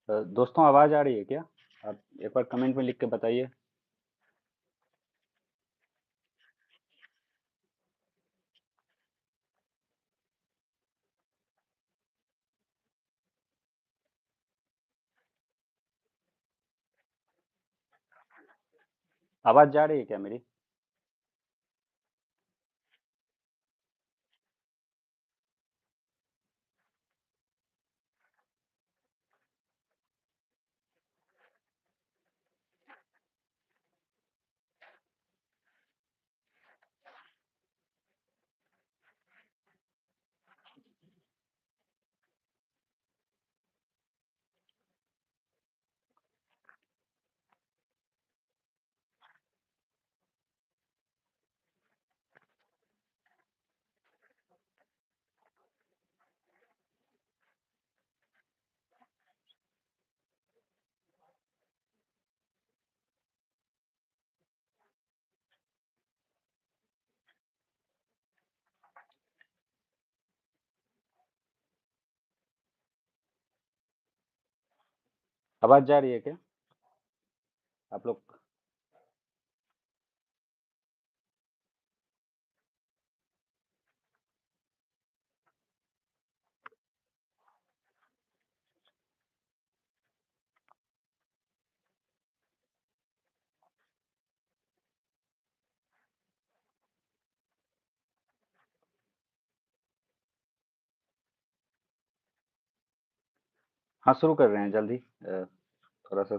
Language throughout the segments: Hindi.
दोस्तों आवाज़ आ रही है क्या? आप एक बार कमेंट में लिख के बताइए। आवाज़ जा रही है क्या मेरी? आवाज़ जा रही है क्या आप लोग? हाँ, शुरू कर रहे हैं जल्दी। थोड़ा सा।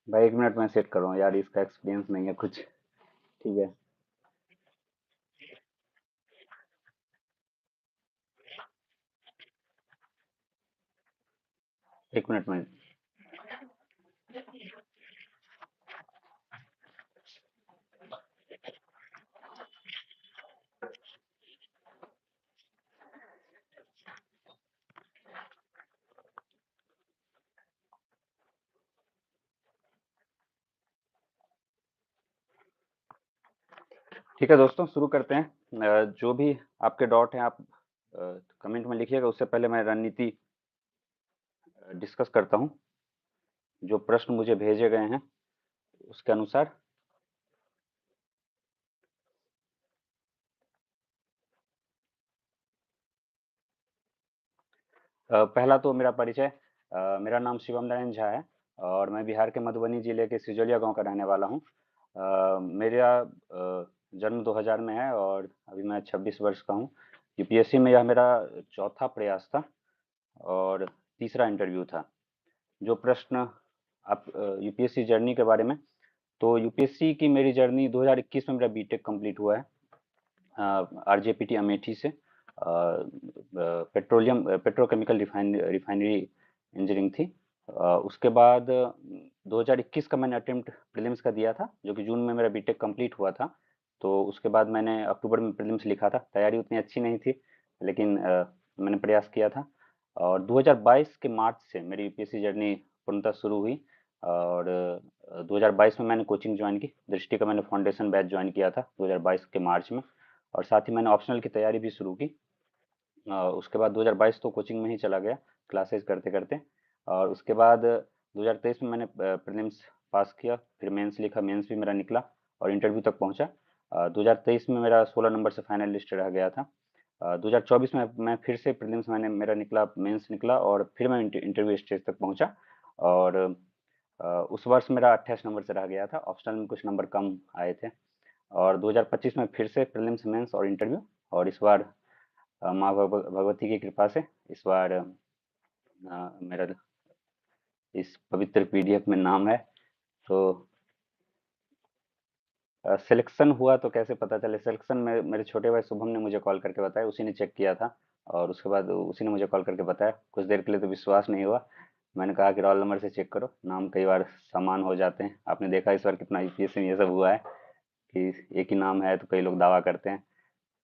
भाई 1 मिनट में सेट कर रहा हूँ यार, इसका एक्सपीरियंस नहीं है कुछ। ठीक है। 1 मिनट में। ठीक है दोस्तों, शुरू करते हैं। जो भी आपके डाउट हैं आप कमेंट में लिखिएगा। उससे पहले मैं रणनीति डिस्कस करता हूँ। जो प्रश्न मुझे भेजे गए हैं उसके अनुसार। पहला तो मेरा परिचय। मेरा नाम शिवम नारायण झा है और मैं बिहार के मधुबनी जिले के सिजोलिया गांव का रहने वाला हूं। मेरा जन्म 2000 में है और अभी मैं 26 वर्ष का हूं। यूपीएससी में यह मेरा चौथा प्रयास था और तीसरा इंटरव्यू था। जो प्रश्न आप यूपीएससी जर्नी के बारे में, तो यूपीएससी की मेरी जर्नी 2021 में मेरा बीटेक कंप्लीट हुआ है आरजेपीटी अमेठी से। पेट्रोकेमिकल रिफाइनरी इंजीनियरिंग थी। उसके बाद 2021 का मैंने अटेम्प्ट प्रीलिम्स का दिया था, जो कि जून में मेरा बीटेक कंप्लीट हुआ था। तो उसके बाद मैंने अक्टूबर में प्रीलिम्स लिखा था। तैयारी उतनी अच्छी नहीं थी, लेकिन मैंने प्रयास किया था। और 2022 के मार्च से मेरी यूपीएससी जर्नी पूर्णतः शुरू हुई। और 2022 में मैंने कोचिंग ज्वाइन की। दृष्टि का मैंने फाउंडेशन बैच ज्वाइन किया था 2022 के मार्च में। और साथ ही मैंने ऑप्शनल की तैयारी भी शुरू की। उसके बाद 2022 तो कोचिंग में ही चला गया, क्लासेस करते करते। और उसके बाद 2023 में मैंने प्रीलिम्स पास किया, फिर मेंस लिखा, मेंस भी मेरा निकला और इंटरव्यू तक पहुंचा। 2023 में मेरा 16 नंबर से फाइनल लिस्ट रह गया था। 2024 में मैं फिर से प्रीलिम्स मैंने मेरा निकला, मेंस निकला और फिर मैं इंटरव्यू स्टेज तक पहुंचा। और उस वर्ष मेरा 28 नंबर से रह गया था, ऑप्शनल में कुछ नंबर कम आए थे। और 2025 में फिर से प्रीलिम्स मेंस और इंटरव्यू। और इस बार माँ भगवती की कृपा से इस बार मेरा इस पवित्र पीडीएफ में नाम है। तो सिलेक्शन हुआ तो कैसे पता चले? सिलेक्शन में मेरे छोटे भाई शुभम ने मुझे कॉल करके बताया, उसी ने चेक किया था और उसके बाद उसी ने मुझे कॉल करके बताया। कुछ देर के लिए तो विश्वास नहीं हुआ, मैंने कहा कि रोल नंबर से चेक करो, नाम कई बार समान हो जाते हैं। आपने देखा इस बार कितना यूपीएससी में ये सब हुआ है कि एक ही नाम है तो कई लोग दावा करते हैं।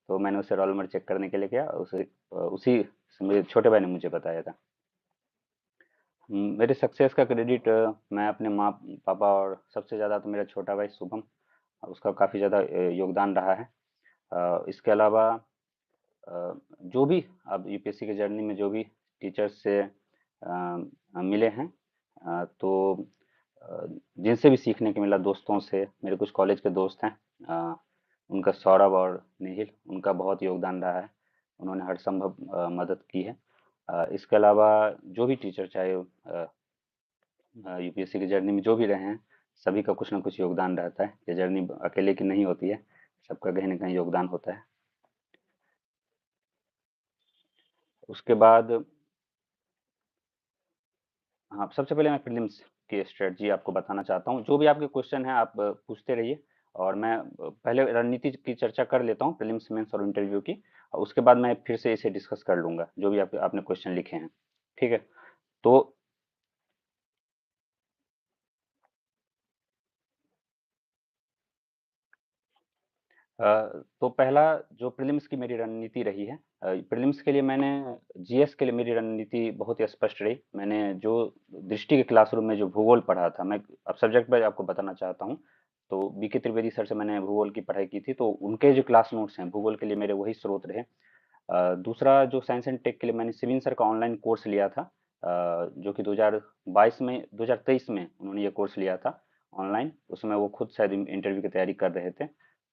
तो मैंने उसे रोल नंबर चेक करने के लिए किया, उसी से मेरे छोटे भाई ने मुझे बताया था। मेरे सक्सेस का क्रेडिट मैं अपने माँ पापा और सबसे ज़्यादा तो मेरा छोटा भाई शुभम, उसका काफ़ी ज़्यादा योगदान रहा है। इसके अलावा जो भी अब यूपीएससी की जर्नी में जो भी टीचर्स से मिले हैं, तो अ, जिनसे भी सीखने को मिला, दोस्तों से, मेरे कुछ कॉलेज के दोस्त हैं, उनका सौरभ और निहिल, उनका बहुत योगदान रहा है। उन्होंने हर संभव मदद की है। इसके अलावा जो भी टीचर चाहे यूपीएससी की जर्नी में जो भी रहे हैं, सभी का कुछ ना कुछ योगदान रहता है। ये जर्नी अकेले की नहीं होती है, सबका कहीं ना कहीं योगदान होता है। उसके बाद हाँ, सबसे पहले मैं प्रीलिम्स की स्ट्रेटजी आपको बताना चाहता हूँ। जो भी आपके क्वेश्चन हैं आप पूछते रहिए, और मैं पहले रणनीति की चर्चा कर लेता हूँ, प्रीलिम्स मेंस और इंटरव्यू की, और उसके बाद मैं फिर से इसे डिस्कस कर लूंगा जो भी आपने क्वेश्चन लिखे हैं। ठीक है? तो तो पहला जो प्रीलिम्स की मेरी रणनीति रही है, प्रीलिम्स के लिए मैंने जीएस के लिए मेरी रणनीति बहुत ही स्पष्ट रही। मैंने जो दृष्टि के क्लासरूम में जो भूगोल पढ़ा था, मैं अब सब्जेक्ट वाइज आपको बताना चाहता हूँ। तो बीके त्रिवेदी सर से मैंने भूगोल की पढ़ाई की थी, तो उनके जो क्लास नोट्स हैं भूगोल के लिए मेरे वही स्रोत रहे। दूसरा जो साइंस एंड टेक के लिए मैंने सिविन सर का ऑनलाइन कोर्स लिया था, जो कि 2022 में 2023 में उन्होंने ये कोर्स लिया था ऑनलाइन। उसमें वो खुद शायद इंटरव्यू की तैयारी कर रहे थे।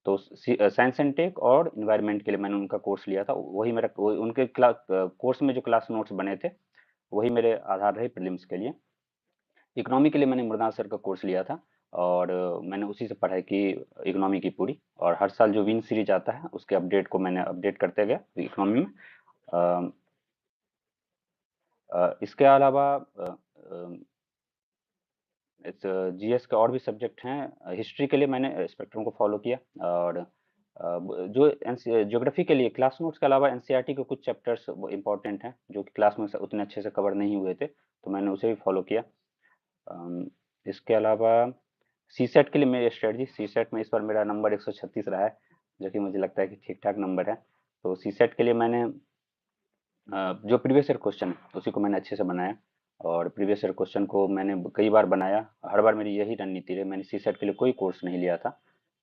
तो साइंस एंड टेक और इन्वायरमेंट के लिए मैंने उनका कोर्स लिया था, वही मेरा उनके क्लास कोर्स में जो क्लास नोट्स बने थे वही मेरे आधार रहे प्रीलिम्स के लिए। इकोनॉमी के लिए मैंने मृणाल सर का कोर्स लिया था, और मैंने उसी से पढ़ाई की इकोनॉमी की पूरी। और हर साल जो विन सीरीज आता है उसके अपडेट को मैंने अपडेट करते गया इकोनॉमी में। अ, इसके अलावा इस जीएस के और भी सब्जेक्ट हैं। हिस्ट्री के लिए मैंने स्पेक्ट्रम को फॉलो किया, और जो ज्योग्राफी के लिए क्लास नोट्स के अलावा एनसीईआरटी के कुछ चैप्टर्स इंपॉर्टेंट हैं जो कि क्लास में उतने अच्छे से कवर नहीं हुए थे, तो मैंने उसे भी फॉलो किया। अम, इसके अलावा सी सेट के लिए मेरी स्ट्रेटजी, सी सेट में इस बार मेरा नंबर 136 रहा है, जो कि मुझे लगता है कि ठीक ठाक नंबर है। तो सी सेट के लिए मैंने जो प्रीवियस ईयर क्वेश्चन है उसी को मैंने अच्छे से बनाया, और प्रीवियस ईयर क्वेश्चन को मैंने कई बार बनाया। हर बार मेरी यही रणनीति रही, मैंने सी सेट के लिए कोई कोर्स नहीं लिया था।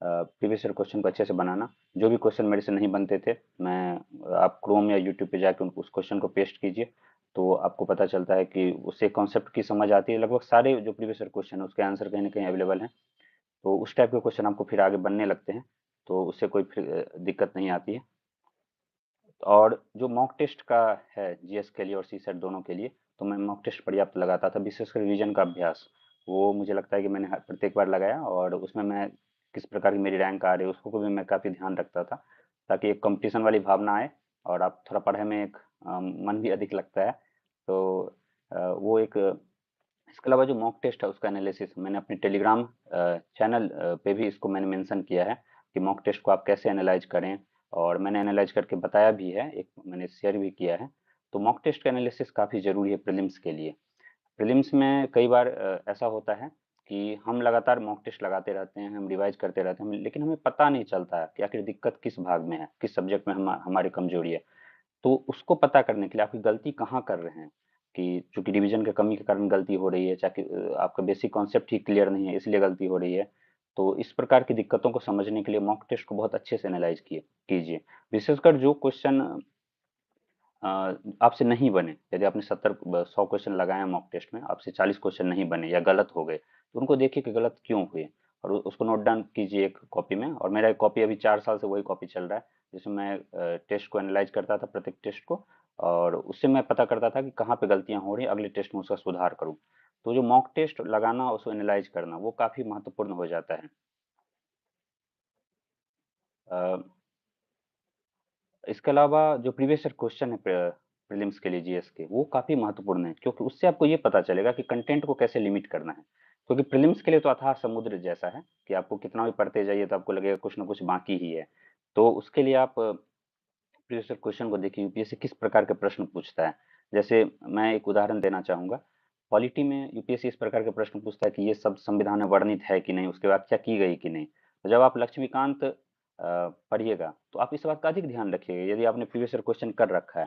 प्रीवियस ईयर क्वेश्चन को अच्छे से बनाना, जो भी क्वेश्चन मेरे से नहीं बनते थे, मैं आप क्रोम या यूट्यूब पे जाके उस क्वेश्चन को पेस्ट कीजिए, तो आपको पता चलता है कि उससे कॉन्सेप्ट की समझ आती है। लगभग सारे जो प्रीवियस ईयर क्वेश्चन है उसके आंसर कहीं ना कहीं अवेलेबल हैं, तो उस टाइप के क्वेश्चन आपको फिर आगे बनने लगते हैं, तो उससे कोई फिर दिक्कत नहीं आती है। और जो मॉक टेस्ट का है जीएस के लिए और सी सेट दोनों के लिए, तो मैं मॉक टेस्ट पर्याप्त लगाता था, विशेषकर रिवीजन का अभ्यास। वो मुझे लगता है कि मैंने प्रत्येक बार लगाया, और उसमें मैं किस प्रकार की मेरी रैंक आ रही है उसको भी मैं काफ़ी ध्यान रखता था, ताकि एक कंपटीशन वाली भावना आए और आप थोड़ा पढ़ाई में एक मन भी अधिक लगता है। तो वो एक इसके अलावा जो मॉक टेस्ट है उसका एनालिसिस मैंने अपने टेलीग्राम चैनल पे भी इसको मैंने मेंशन किया है कि मॉक टेस्ट को आप कैसे एनालाइज करें, और मैंने एनालाइज करके बताया भी है, एक मैंने शेयर भी किया है। तो मॉक टेस्ट का एनालिसिस काफ़ी ज़रूरी है प्रीलिम्स के लिए। प्रीलिम्स में कई बार ऐसा होता है कि हम लगातार मॉक टेस्ट लगाते रहते हैं, हम रिवाइज करते रहते हैं, लेकिन हमें पता नहीं चलता है कि आखिर दिक्कत किस भाग में है, किस सब्जेक्ट में हमारी कमजोरी है। तो उसको पता करने के लिए आपकी गलती कहाँ कर रहे हैं, कि चूंकि रिवीजन की कमी के कारण गलती हो रही है, चाहे आपका बेसिक कॉन्सेप्ट ही क्लियर नहीं है इसलिए गलती हो रही है। तो इस प्रकार की दिक्कतों को समझने के लिए मॉक टेस्ट को बहुत अच्छे से एनालाइज कीजिए। विशेषकर जो क्वेश्चन आपसे नहीं बने, यदि आपने 100 क्वेश्चन लगाए हैं मॉक टेस्ट में, आपसे 40 क्वेश्चन नहीं बने या गलत हो गए, तो उनको देखिए कि गलत क्यों हुए, और उसको नोट डाउन कीजिए एक कॉपी में। और मेरा एक कॉपी अभी 4 साल से वही कॉपी चल रहा है, जिसमें मैं टेस्ट को एनालाइज करता था, प्रत्येक टेस्ट को, और उससे मैं पता करता था कि कहाँ पे गलतियाँ हो रही हैं, अगले टेस्ट में उसका सुधार करूँ। तो जो मॉक टेस्ट लगाना, उसको एनालाइज करना, वो काफ़ी महत्वपूर्ण हो जाता है। इसके अलावा जो प्रीवियस ईयर क्वेश्चन है प्रीलिम्स के लिए जीएस के, वो काफ़ी महत्वपूर्ण है, क्योंकि उससे आपको ये पता चलेगा कि कंटेंट को कैसे लिमिट करना है। क्योंकि प्रीलिम्स के लिए तो अथाह समुद्र जैसा है कि आपको कितना भी पढ़ते जाइए तो आपको लगेगा कुछ ना कुछ बाकी ही है। तो उसके लिए आप प्रीवियस ईयर क्वेश्चन को देखिए, यूपीएससी किस प्रकार के प्रश्न पूछता है। जैसे मैं एक उदाहरण देना चाहूँगा, पॉलिटी में यूपीएससी इस प्रकार के प्रश्न पूछता है कि ये सब संविधान में वर्णित है कि नहीं, उसकी व्याख्या की गई कि नहीं। तो जब आप लक्ष्मीकांत पढ़िएगा तो आप इस बात का अधिक ध्यान रखिएगा, यदि आपने प्रीवियस ईयर क्वेश्चन कर रखा है।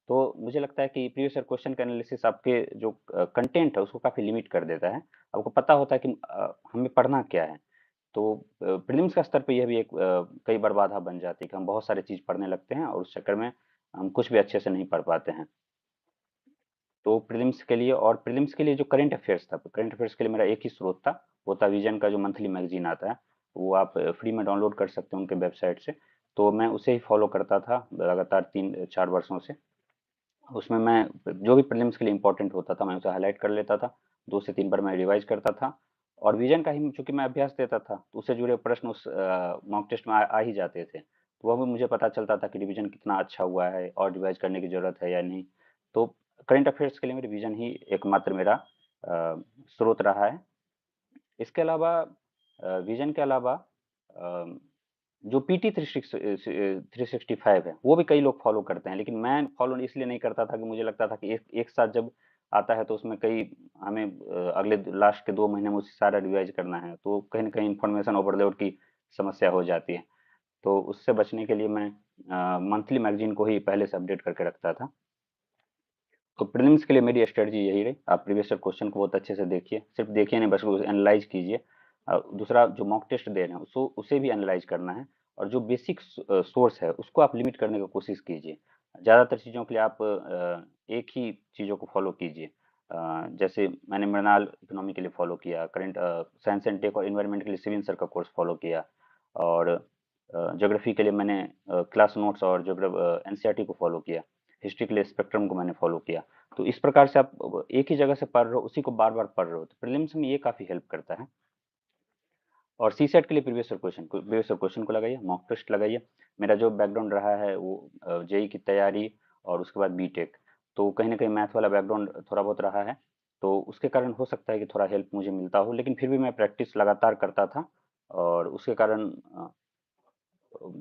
तो मुझे लगता है कि प्रीवियस ईयर क्वेश्चन का एनालिसिस आपके जो कंटेंट है उसको काफ़ी लिमिट कर देता है। आपको पता होता है कि हमें पढ़ना क्या है। तो प्रीलिम्स का स्तर पे यह भी एक कई बार बाधा बन जाती है कि हम बहुत सारी चीज़ पढ़ने लगते हैं और उस चक्कर में हम कुछ भी अच्छे से नहीं पढ़ पाते हैं। तो प्रीलिम्स के लिए, और प्रीलिम्स के लिए जो करंट अफेयर्स था, करंट अफेयर्स के लिए मेरा एक ही स्रोत था, वो था विजन का जो मंथली मैगजीन आता है, वो आप फ्री में डाउनलोड कर सकते हैं उनके वेबसाइट से। तो मैं उसे ही फॉलो करता था लगातार 3-4 वर्षों से। उसमें मैं जो भी प्रीलिम्स के लिए इम्पोर्टेंट होता था मैं उसे हाईलाइट कर लेता था, 2 से 3 बार मैं रिवाइज करता था। और विजन का ही चूंकि मैं अभ्यास देता था तो उससे जुड़े प्रश्न उस मॉक टेस्ट में आ ही जाते थे, तो वह भी मुझे पता चलता था कि रिवीजन कितना अच्छा हुआ है और रिवाइज करने की जरूरत है या नहीं। तो करंट अफेयर्स के लिए मेरी विजन ही एकमात्र मेरा स्रोत रहा है। इसके अलावा विजन के अलावा अ, जो पीटी 365 है वो भी कई लोग फॉलो करते हैं, लेकिन मैं फॉलो इसलिए नहीं करता था कि मुझे लगता था कि एक एक साथ जब आता है तो उसमें कई हमें अगले लास्ट के 2 महीने में उसे सारा रिवाइज करना है, तो कहीं ना कहीं इंफॉर्मेशन ओवरलोड की समस्या हो जाती है। तो उससे बचने के लिए मैं मंथली मैगजीन को ही पहले से अपडेट करके रखता था। तो प्रीलिम्स के लिए मेरी स्ट्रेटजी यही रही, आप प्रीवियस ईयर क्वेश्चन को बहुत अच्छे से देखिए, सिर्फ देखिए नहीं बस उसे एनालाइज कीजिए। दूसरा जो मॉक टेस्ट दे रहे हैं उसको उसे भी एनालाइज करना है, और जो बेसिक सोर्स है उसको आप लिमिट करने की कोशिश कीजिए। ज़्यादातर चीज़ों के लिए आप एक ही चीज़ों को फॉलो कीजिए। जैसे मैंने मृणाल इकोनॉमी के लिए फॉलो किया, करंट साइंस एंड टेक और इन्वायरमेंट के लिए सिविल सर का कोर्स फॉलो किया, और ज्योग्राफी के लिए मैंने क्लास नोट्स और जोग्राफ एनसीईआरटी को फॉलो किया। हिस्ट्री के लिए स्पेक्ट्रम को मैंने फॉलो किया। तो इस प्रकार से आप एक ही जगह से पढ़ रहे हो, उसी को बार-बार पढ़ रहे हो, तो प्रीलिम्स में ये काफ़ी हेल्प करता है। और सीसेट के लिए प्रीवियस ईयर क्वेश्चन को लगाइए, मॉक टेस्ट लगाइए। मेरा जो बैकग्राउंड रहा है वो जेईई की तैयारी और उसके बाद बीटेक, तो कहीं न कहीं मैथ वाला बैकग्राउंड थोड़ा बहुत रहा है, तो उसके कारण हो सकता है कि थोड़ा हेल्प मुझे मिलता हो, लेकिन फिर भी मैं प्रैक्टिस लगातार करता था, और उसके कारण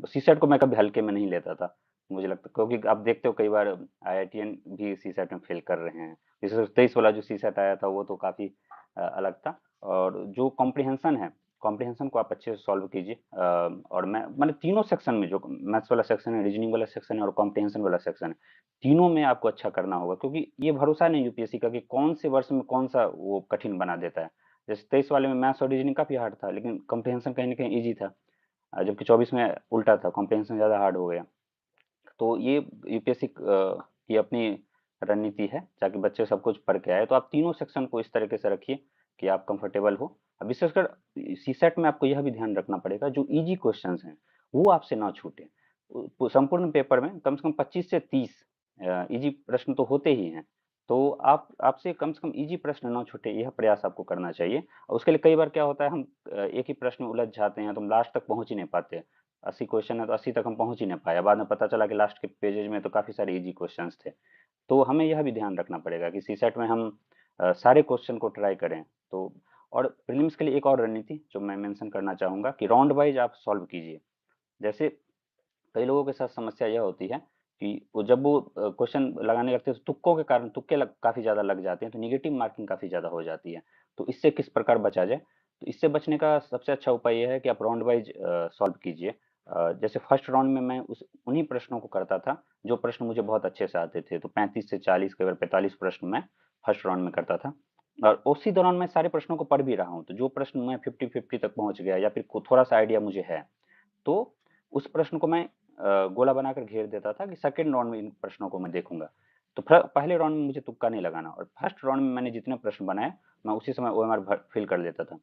सीसेट को मैं कभी हल्के में नहीं लेता था। मुझे लगता, क्योंकि आप देखते हो कई बार आईआईटीएन भी सीसेट में फेल कर रहे हैं। जैसे 23 वाला जो सीसेट आया था वो तो काफ़ी अलग था। और जो कॉम्प्रिहेंशन है, कॉम्प्रिहेंशन को आप अच्छे से सॉल्व कीजिए। और मैं मैंने तीनों सेक्शन में, जो मैथ्स वाला सेक्शन है, रीजनिंग वाला सेक्शन है और कॉम्प्रिहेंशन वाला सेक्शन है, तीनों में आपको अच्छा करना होगा, क्योंकि ये भरोसा नहीं यूपीएससी का कि कौन से वर्ष में कौन सा वो कठिन बना देता है। जैसे 23 वाले में मैथ्स और रीजनिंग काफ़ी हार्ड था, लेकिन कॉम्प्रिहेंशन कहीं ना कहीं ईजी था। जबकि 24 में उल्टा था, कॉम्प्रिहेंशन ज़्यादा हार्ड हो गया। तो ये यूपीएससी की अपनी रणनीति है ताकि बच्चे सब कुछ पढ़ के आए। तो आप तीनों सेक्शन को इस तरीके से रखिए कि आप कंफर्टेबल हो। अब विशेषकर सीसेट में आपको यह भी ध्यान रखना पड़ेगा, जो इजी क्वेश्चंस हैं वो आपसे ना छूटे। संपूर्ण पेपर में कम से कम 25 से 30 इजी प्रश्न तो होते ही हैं, तो आप आपसे कम से कम इजी प्रश्न ना छूटे, यह प्रयास आपको करना चाहिए। और उसके लिए कई बार क्या होता है, हम एक ही प्रश्न में उलझ जाते हैं तो हम लास्ट तक पहुंच ही नहीं पाते। 80 क्वेश्चन है तो 80 तक हम पहुंच ही नहीं पाए, बाद में पता चला कि लास्ट के पेजेज में तो काफ़ी सारे इजी क्वेश्चंस थे। तो हमें यह भी ध्यान रखना पड़ेगा कि सीसेट में हम सारे क्वेश्चन को ट्राई करें। तो और प्रीलिम्स के लिए एक और रणनीति जो मैं मेंशन करना चाहूँगा कि राउंड वाइज आप सॉल्व कीजिए। जैसे कई लोगों के साथ समस्या यह होती है कि वो जब वो क्वेश्चन लगाने लगते हैं तो तुक्कों के कारण तुक्के काफ़ी ज़्यादा लग जाते हैं, तो निगेटिव मार्किंग काफ़ी ज़्यादा हो जाती है। तो इससे किस प्रकार बचा जाए? तो इससे बचने का सबसे अच्छा उपाय ये है कि आप राउंड वाइज सॉल्व कीजिए। जैसे फर्स्ट राउंड में मैं उस उन्हीं प्रश्नों को करता था जो प्रश्न मुझे बहुत अच्छे से आते थे, तो 35 से 40, कई बार 45 प्रश्न मैं फर्स्ट राउंड में करता था। और उसी दौरान मैं सारे प्रश्नों को पढ़ भी रहा हूँ, तो जो प्रश्न मैं 50-50 तक पहुँच गया या फिर थोड़ा सा आइडिया मुझे है, तो उस प्रश्न को मैं गोला बनाकर घेर देता था कि सेकंड राउंड में इन प्रश्नों को मैं देखूंगा। तो पहले राउंड में मुझे तुक्का नहीं लगाना, और फर्स्ट राउंड में मैंने जितने प्रश्न बनाए मैं उसी समय ओएमआर फिल कर लेता था।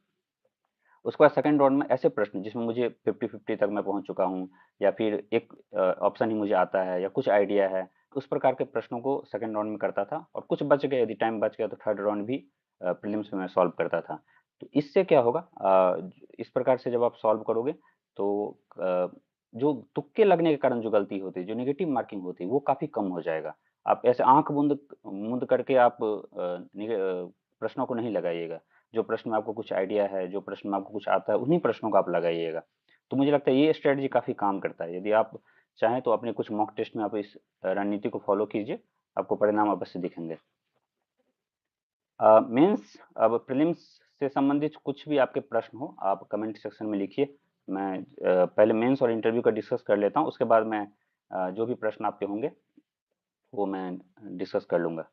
उसके बाद सेकंड राउंड में ऐसे प्रश्न जिसमें मुझे 50-50 तक मैं पहुंच चुका हूं, या फिर एक ऑप्शन ही मुझे आता है या कुछ आइडिया है, तो उस प्रकार के प्रश्नों को सेकंड राउंड में करता था, और कुछ बच गए, यदि टाइम बच गया तो थर्ड राउंड भी प्रीलिम्स में मैं सॉल्व करता था। तो इससे क्या होगा, इस प्रकार से जब आप सॉल्व करोगे तो जो तुक्के लगने के कारण जो गलती होती है, जो नेगेटिव मार्किंग होती है, वो काफ़ी कम हो जाएगा। आप ऐसे आँख मूंद मूंद करके आप प्रश्नों को नहीं लगाइएगा। जो प्रश्न में आपको कुछ आइडिया है, जो प्रश्न में आपको कुछ आता है, उन्हीं प्रश्नों को आप लगाइएगा। तो मुझे लगता है ये स्ट्रैटेजी काफ़ी काम करता है। यदि आप चाहें तो अपने कुछ मॉक टेस्ट में आप इस रणनीति को फॉलो कीजिए, आपको परिणाम अवश्य दिखेंगे। मेंस अब प्रीलिम्स से संबंधित कुछ भी आपके प्रश्न हो, आप कमेंट सेक्शन में लिखिए। मैं पहले मेंस और इंटरव्यू का डिस्कस कर लेता हूँ, उसके बाद मैं जो भी प्रश्न आपके होंगे वो मैं डिस्कस कर लूँगा।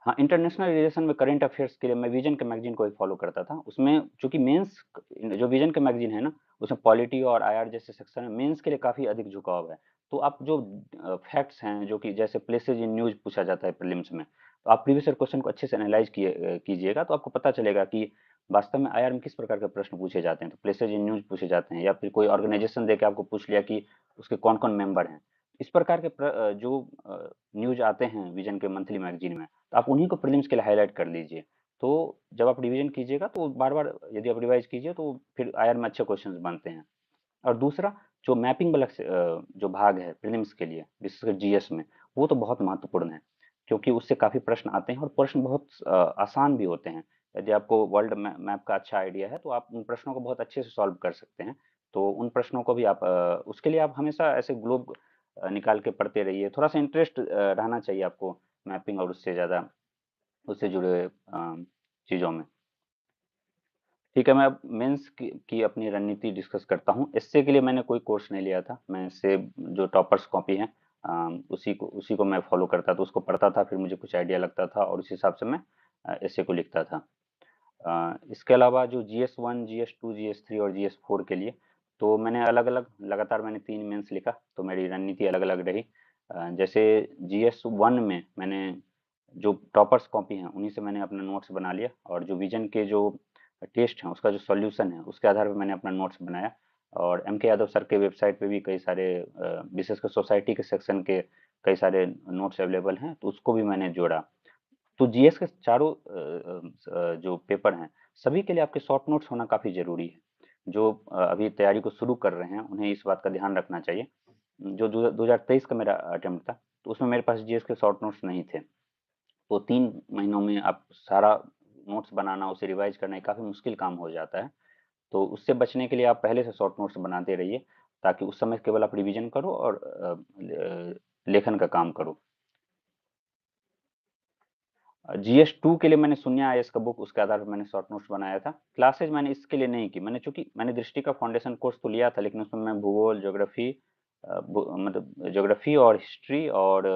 हाँ, इंटरनेशनल रिलेशन में करंट अफेयर्स के लिए मैं विजन के मैगज़ीन को ही फ़ॉलो करता था। उसमें चूँकि मेंस जो विजन के मैगज़ीन है ना, उसमें पॉलिटी और आईआर जैसे सेक्शन में मेंस के लिए काफ़ी अधिक झुकाव है। तो आप जो फैक्ट्स हैं, जो कि जैसे प्लेसेस इन न्यूज़ पूछा जाता है प्रीलिम्स में, तो आप प्रीवियस ईयर क्वेश्चन को अच्छे से एनालाइज़ कीजिएगा, तो आपको पता चलेगा कि वास्तव में आईआर में किस प्रकार के प्रश्न पूछे जाते हैं। तो प्लेसेस इन न्यूज़ पूछे जाते हैं, या फिर कोई ऑर्गेनाइज़ेशन देके आपको पूछ लिया कि उसके कौन-कौन मेंबर हैं। इस प्रकार के जो न्यूज़ आते हैं विजन के मंथली मैगज़ीन में, तो आप उन्हीं को प्रीलिम्स के लिए हाईलाइट कर लीजिए। तो जब आप रिवीजन कीजिएगा तो बार-बार यदि आप रिवाइज़ कीजिए तो फिर आईआर में अच्छे क्वेश्चंस बनते हैं। और दूसरा जो मैपिंग वाला जो भाग है प्रीलिम्स के लिए विशेषकर जीएस में, वो तो बहुत महत्वपूर्ण है, क्योंकि उससे काफ़ी प्रश्न आते हैं और प्रश्न बहुत आसान भी होते हैं। यदि आपको वर्ल्ड मैप का अच्छा आइडिया है तो आप उन प्रश्नों को बहुत अच्छे से सॉल्व कर सकते हैं। तो उन प्रश्नों को भी आप उसके लिए आप हमेशा ऐसे ग्लोब निकाल के पढ़ते रहिए। थोड़ा सा इंटरेस्ट रहना चाहिए आपको मैपिंग और उससे ज़्यादा उससे जुड़े हुए चीज़ों में। ठीक है, मैं अब मेंस की अपनी रणनीति डिस्कस करता हूँ। एसए के लिए मैंने कोई कोर्स नहीं लिया था। मैं एसए जो टॉपर्स कॉपी है उसी को मैं फॉलो करता था, उसको पढ़ता था, फिर मुझे कुछ आइडिया लगता था और उस हिसाब से मैं एसए को लिखता था। इसके अलावा जो जीएस 1, जीएस 2, जीएस 3 और जीएस 4 के लिए तो मैंने अलग-अलग लगातार मैंने 3 मेंस लिखा, तो मेरी रणनीति अलग-अलग रही। जैसे जीएस 1 में मैंने जो टॉपर्स कॉपी हैं उन्हीं से मैंने अपना नोट्स बना लिया, और जो विजन के जो टेस्ट हैं उसका जो सॉल्यूशन है उसके आधार पर मैंने अपना नोट्स बनाया। और एम के यादव सर के वेबसाइट पे भी कई सारे विशेषकर सोसाइटी के सेक्शन के कई सारे नोट्स अवेलेबल हैं, तो उसको भी मैंने जोड़ा। तो जीएस के चारों जो पेपर हैं सभी के लिए आपके शॉर्ट नोट्स होना काफ़ी ज़रूरी है। जो अभी तैयारी को शुरू कर रहे हैं उन्हें इस बात का ध्यान रखना चाहिए। जो 2023 का मेरा अटेम्प्ट था, तो उसमें मेरे पास जीएस के शॉर्ट नोट्स नहीं थे। तो 3 महीनों में आप सारा नोट्स बनाना, उसे रिवाइज़ करना, ये काफ़ी मुश्किल काम हो जाता है। तो उससे बचने के लिए आप पहले से शॉर्ट नोट्स बनाते रहिए, ताकि उस समय केवल आप रिवीजन करो और लेखन का काम करो। जीएस 2 के लिए मैंने शून्य आईएएस का बुक, उसके आधार पर मैंने शॉर्ट नोट्स बनाया था। क्लासेज मैंने इसके लिए नहीं की। मैंने चूँकि मैंने दृष्टि का फाउंडेशन कोर्स तो लिया था, लेकिन उसमें मैं भूगोल, ज्योग्राफी मतलब ज्योग्राफी और हिस्ट्री और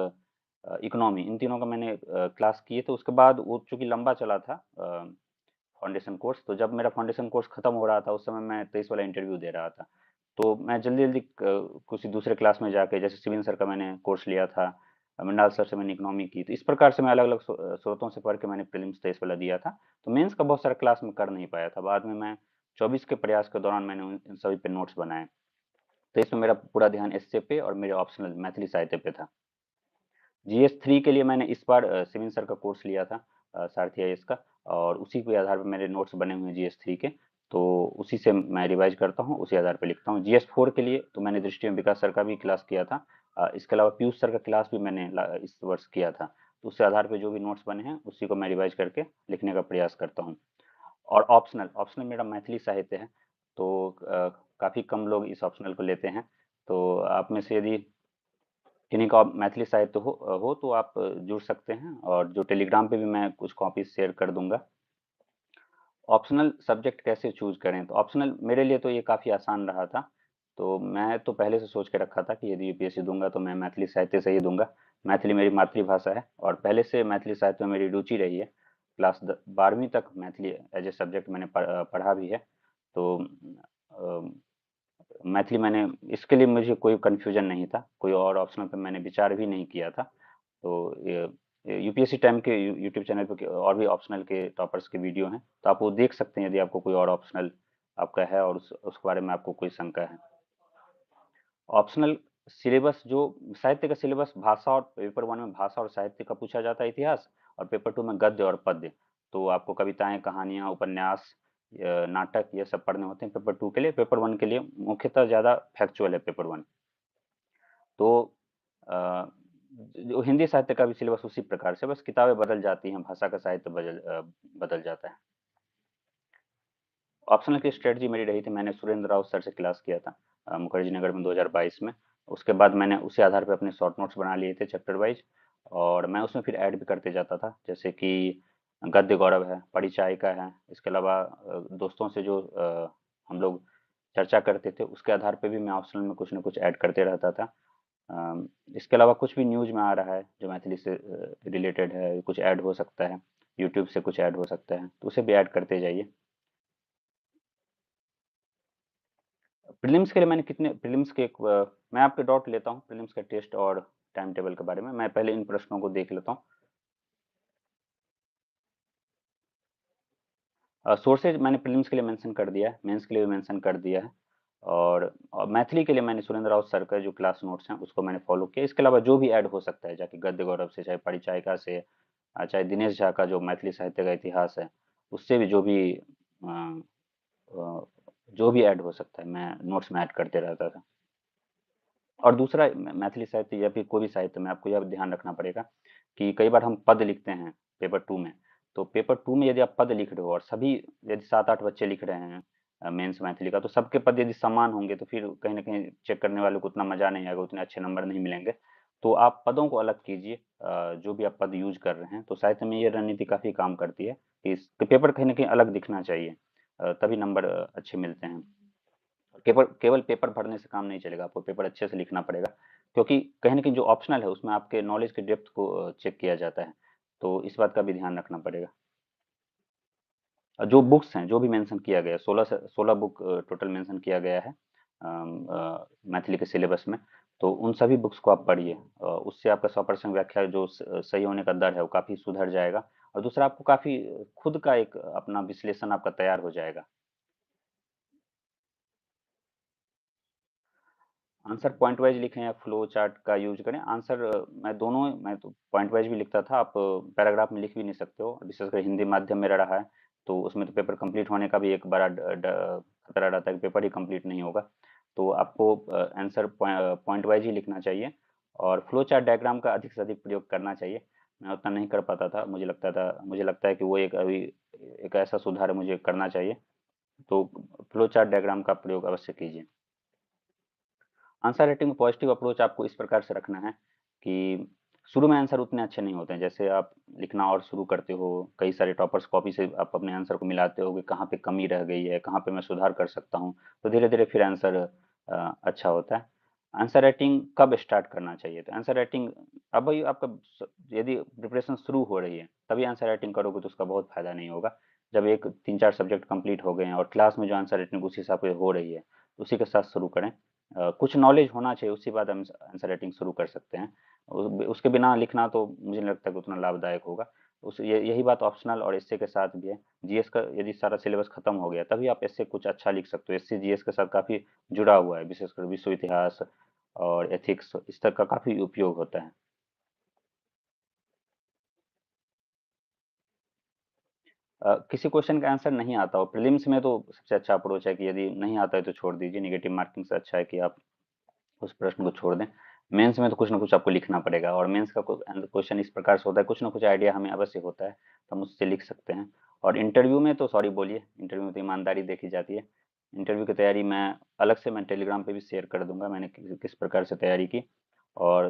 इकोनॉमी, इन तीनों का मैंने क्लास किए थे। उसके बाद वो चूँकि लंबा चला था फाउंडेशन कोर्स, तो जब मेरा फाउंडेशन कोर्स खत्म हो रहा था, उस समय मैं 23 वाला इंटरव्यू दे रहा था। तो मैं जल्दी-जल्दी किसी दूसरे क्लास में जाके, जैसे शिवेन सर का मैंने कोर्स लिया था, मंडाल सर से मैंने इकोनॉमी की, तो इस प्रकार से मैं अलग-अलग स्रोतों से पढ़ के मैंने प्रीलिम्स 23 वाला दिया था। तो मेंस का बहुत सारा क्लास में कर नहीं पाया था। बाद में मैं 24 के प्रयास के दौरान मैंने उन इन सभी पे नोट्स बनाए। तो इसमें मेरा पूरा ध्यान एसए पे और मेरे ऑप्शनल मैथिली साहित्य पे था। जीएस 3 के लिए मैंने इस बार शिवेन सर का कोर्स लिया था, सारथी आईएएस का, और उसी के आधार पर मेरे नोट्स बने हुए हैं जीएस 3 के। तो उसी से मैं रिवाइज करता हूँ, उसी आधार पे लिखता हूँ। जीएस 4 के लिए तो मैंने दृष्टि में विकास सर का भी क्लास किया था। इसके अलावा पीयूष सर का क्लास भी मैंने इस वर्ष किया था। तो उसके आधार पे जो भी नोट्स बने हैं उसी को मैं रिवाइज करके लिखने का प्रयास करता हूँ। और ऑप्शनल ऑप्शनल मेरा मैथिली साहित्य है, तो काफ़ी कम लोग इस ऑप्शनल को लेते हैं। तो आप में से यदि किन्हीं का मैथिली साहित्य हो तो आप जुड़ सकते हैं, और जो टेलीग्राम पे भी मैं कुछ कॉपीज शेयर कर दूंगा। ऑप्शनल सब्जेक्ट कैसे चूज करें, तो ऑप्शनल मेरे लिए तो ये काफ़ी आसान रहा था। तो मैं तो पहले से सोच के रखा था कि यदि यूपीएससी दूंगा तो मैं मैथिली साहित्य से ही दूंगा। मैथिली मेरी मातृभाषा है और पहले से मैथिली साहित्य में मेरी रुचि रही है। क्लास 12वीं तक मैथिली एज ए सब्जेक्ट मैंने पढ़ा भी है। तो मैथिली मैंने, इसके लिए मुझे कोई कन्फ्यूजन नहीं था, कोई और ऑप्शनल पे मैंने विचार भी नहीं किया था। तो यूपीएससी टाइम के यूट्यूब चैनल पे और भी ऑप्शनल के टॉपर्स के वीडियो हैं, तो आप वो देख सकते हैं यदि आपको कोई और ऑप्शनल आपका है और उसके बारे में आपको कोई शंका है। ऑप्शनल सिलेबस जो साहित्य का सिलेबस, भाषा और पेपर 1 में भाषा और साहित्य का पूछा जाता है इतिहास, और पेपर 2 में गद्य और पद्य। तो आपको कविताएं, कहानियां, उपन्यास, नाटक, ये सब पढ़ने होते हैं पेपर 2 के लिए। पेपर 1 के लिए मुख्यतः ज़्यादा फैक्चुअल है पेपर 1। तो जो हिंदी साहित्य का भी सिलेबस उसी प्रकार से, बस किताबें बदल जाती हैं, भाषा का साहित्य बदल जाता है। ऑप्शनल की स्ट्रेटजी मेरी रही थी, मैंने सुरेंद्र राउत सर से क्लास किया था मुखर्जी नगर में 2022 में। उसके बाद मैंने उसी आधार पे अपने शॉर्ट नोट्स बना लिए थे चैप्टर वाइज, और मैं उसमें फिर ऐड भी करते जाता था, जैसे कि गद्य गौरव है, परिचायिका है, इसके अलावा दोस्तों से जो हम लोग चर्चा करते थे उसके आधार पे भी मैं ऑप्शनल में कुछ ना कुछ ऐड करते रहता था। इसके अलावा कुछ भी न्यूज में आ रहा है जो मैथिली से रिलेटेड है, कुछ ऐड हो सकता है, यूट्यूब से कुछ ऐड हो सकता है, तो उसे भी ऐड करते जाइए। प्रीलिम्स के लिए मैंने कितने प्रीलिम्स के मैं आपके डाउट लेता हूँ प्रीलिम्स का टेस्ट और टाइम टेबल के बारे में। मैं पहले इन प्रश्नों को देख लेता हूँ। सोर्सेज मैंने प्रीलिम्स के लिए मेंशन कर दिया है, मेंस के लिए भी मेंशन कर दिया है, और मैथिली के लिए मैंने सुरेंद्र राउत सर का जो क्लास नोट्स हैं उसको मैंने फॉलो किया। इसके अलावा जो भी ऐड हो सकता है, जाके गद्य गौरव से, चाहे परिचायिका से, चाहे दिनेश झा का जो मैथिली साहित्य का इतिहास है, उससे भी अ, जो भी ऐड हो सकता है मैं नोट्स में ऐड करते रहता था। और दूसरा मैथिली साहित्य या फिर कोई भी साहित्य में आपको यह ध्यान रखना पड़ेगा कि कई बार हम पद लिखते हैं पेपर टू में। तो पेपर टू में यदि आप पद लिख रहे हो और सभी, यदि 7-8 बच्चे लिख रहे हैं मेंस मैथिली का, तो सबके पद यदि समान होंगे तो फिर कहीं ना कहीं चेक करने वालों को उतना मजा नहीं आएगा, उतने अच्छे नंबर नहीं मिलेंगे। तो आप पदों को अलग कीजिए, जो भी आप पद यूज कर रहे हैं। तो साहित्य में ये रणनीति काफी काम करती है कि इस पेपर कहीं ना कहीं अलग दिखना चाहिए, तभी नंबर अच्छे मिलते हैं। केवल केवल पेपर भरने से काम नहीं चलेगा, आपको पेपर अच्छे से लिखना पड़ेगा, क्योंकि कहीं ना कहीं जो ऑप्शनल है उसमें आपके नॉलेज के डेप्थ को चेक किया जाता है। तो इस बात का भी ध्यान रखना पड़ेगा। जो बुक्स हैं, जो भी मेंशन किया गया है, 16 बुक टोटल मेंशन किया गया है मैथिली के सिलेबस में। तो उन सभी बुक्स को आप पढ़िए, उससे आपका 100% व्याख्या जो सही होने का दर है वो काफ़ी सुधर जाएगा। और दूसरा, आपको काफ़ी खुद का एक अपना विश्लेषण आपका तैयार हो जाएगा। आंसर पॉइंट वाइज लिखें या फ्लो चार्ट का यूज करें, आंसर मैं दोनों, मैं तो पॉइंट वाइज भी लिखता था। आप पैराग्राफ में लिख भी नहीं सकते हो, विशेषकर हिंदी माध्यम मेरा रहा है, तो उसमें तो पेपर कंप्लीट होने का भी एक बड़ा खतरा रहता है कि पेपर ही कंप्लीट नहीं होगा। तो आपको आंसर पॉइंट वाइज ही लिखना चाहिए, और फ्लो चार्ट डायग्राम का अधिक से अधिक प्रयोग करना चाहिए। मैं उतना नहीं कर पाता था, मुझे लगता है कि वो एक अभी एक ऐसा सुधार मुझे करना चाहिए। तो फ्लो चार्ट डायग्राम का प्रयोग अवश्य कीजिए। आंसर राइटिंग में पॉजिटिव अप्रोच आपको इस प्रकार से रखना है कि शुरू में आंसर उतने अच्छे नहीं होते हैं। जैसे आप लिखना और शुरू करते हो, कई सारे टॉपर्स कॉपी से आप अपने आंसर को मिलाते हो कि कहाँ पे कमी रह गई है, कहाँ पे मैं सुधार कर सकता हूँ, तो धीरे धीरे फिर आंसर अच्छा होता है। आंसर राइटिंग कब स्टार्ट करना चाहिए? तो आंसर राइटिंग अब भाई आपका यदि प्रिपरेशन शुरू हो रही है तभी आंसर राइटिंग करोगे तो उसका बहुत फायदा नहीं होगा। जब एक 3-4 सब्जेक्ट कंप्लीट हो गए हैं और क्लास में जो आंसर राइटिंग उस हिसाब से हो रही है, उसी के साथ शुरू करें। कुछ नॉलेज होना चाहिए, उसके बाद हम आंसर राइटिंग शुरू कर सकते हैं। उसके बिना लिखना तो मुझे नहीं लगता कि उतना लाभदायक होगा। यही बात ऑप्शनल और एसए के साथ भी है। जीएस का यदि सारा सिलेबस खत्म हो गया तभी आप एसए कुछ अच्छा लिख सकते हो। एसए जीएस के साथ काफ़ी जुड़ा हुआ है, विशेषकर विश्व इतिहास और एथिक्स, इस तरह का काफ़ी उपयोग होता है। किसी क्वेश्चन का आंसर नहीं आता हो प्रीलिम्स में, तो सबसे अच्छा अप्रोच है कि यदि नहीं आता है तो छोड़ दीजिए, नेगेटिव मार्किंग से अच्छा है कि आप उस प्रश्न को छोड़ दें। मेंस में तो कुछ ना कुछ आपको लिखना पड़ेगा, और मेंस का क्वेश्चन इस प्रकार से होता है, कुछ ना कुछ आइडिया हमें अवश्य होता है, तो हम उससे लिख सकते हैं। और इंटरव्यू में तो सॉरी बोलिए, इंटरव्यू में तो ईमानदारी देखी जाती है। इंटरव्यू की तैयारी मैं अलग से मैं टेलीग्राम पे भी शेयर कर दूंगा, मैंने किस प्रकार से तैयारी की। और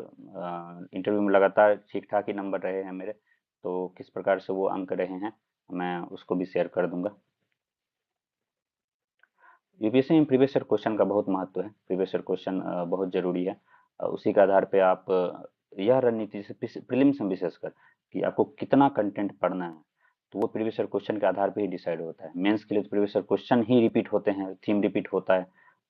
इंटरव्यू में लगातार ठीक ठाक ही नंबर रहे हैं मेरे, तो किस प्रकार से वो अंक रहे हैं मैं उसको भी शेयर कर दूंगा। यूपीएससी में प्रीवियस ईयर क्वेश्चन का बहुत महत्व है, प्रीवियस ईयर क्वेश्चन बहुत जरूरी है। उसी के आधार पे आप यह रणनीति से प्रीलिम्स में विशेषकर कि आपको कितना कंटेंट पढ़ना है, तो वो प्रीवियस ईयर क्वेश्चन के आधार पे ही डिसाइड होता है। मेंस के लिए तो प्रीवियस ईयर क्वेश्चन ही रिपीट होते हैं, थीम रिपीट होता है,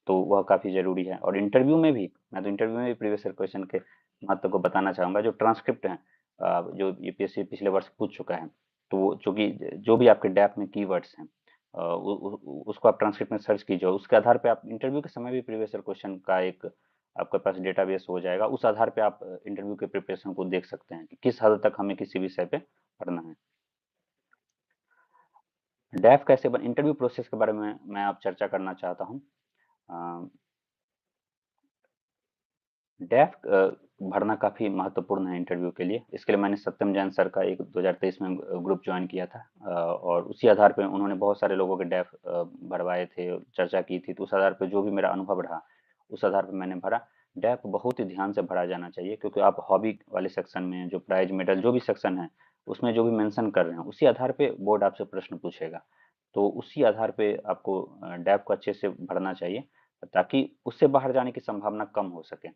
तो वह काफ़ी जरूरी है। और इंटरव्यू में भी, मैं तो इंटरव्यू में भी प्रीवियस ईयर क्वेश्चन के महत्व को बताना चाहूँगा। जो ट्रांसक्रिप्ट है, जो यूपीएससी पिछले वर्ष पूछ चुका है, तो वो चूंकि जो भी आपके डैप में कीवर्ड्स हैं, उसको आप ट्रांसक्रिप्ट में सर्च कीजिए, उसके आधार पे आप इंटरव्यू के समय भी प्रीवियस ईयर क्वेश्चन का एक आपके पास डेटाबेस हो जाएगा। उस आधार पे आप इंटरव्यू के प्रिपरेशन को देख सकते हैं कि किस हद तक हमें किसी विषय पे पढ़ना है। डैफ कैसे बन इंटरव्यू प्रोसेस के बारे में मैं आप चर्चा करना चाहता हूँ। डैफ भरना काफ़ी महत्वपूर्ण है इंटरव्यू के लिए। इसके लिए मैंने सत्यम जैन सर का एक 2023 में ग्रुप ज्वाइन किया था, और उसी आधार पे उन्होंने बहुत सारे लोगों के डैफ भरवाए थे, चर्चा की थी, तो उस आधार पे जो भी मेरा अनुभव रहा, उस आधार पे मैंने भरा। डैफ बहुत ही ध्यान से भरा जाना चाहिए, क्योंकि आप हॉबी वाले सेक्शन में जो प्राइज मेडल जो भी सेक्शन है, उसमें जो भी मेंशन कर रहे हैं, उसी आधार पे बोर्ड आपसे प्रश्न पूछेगा। तो उसी आधार पे आपको डैफ को अच्छे से भरना चाहिए, ताकि उससे बाहर जाने की संभावना कम हो सके।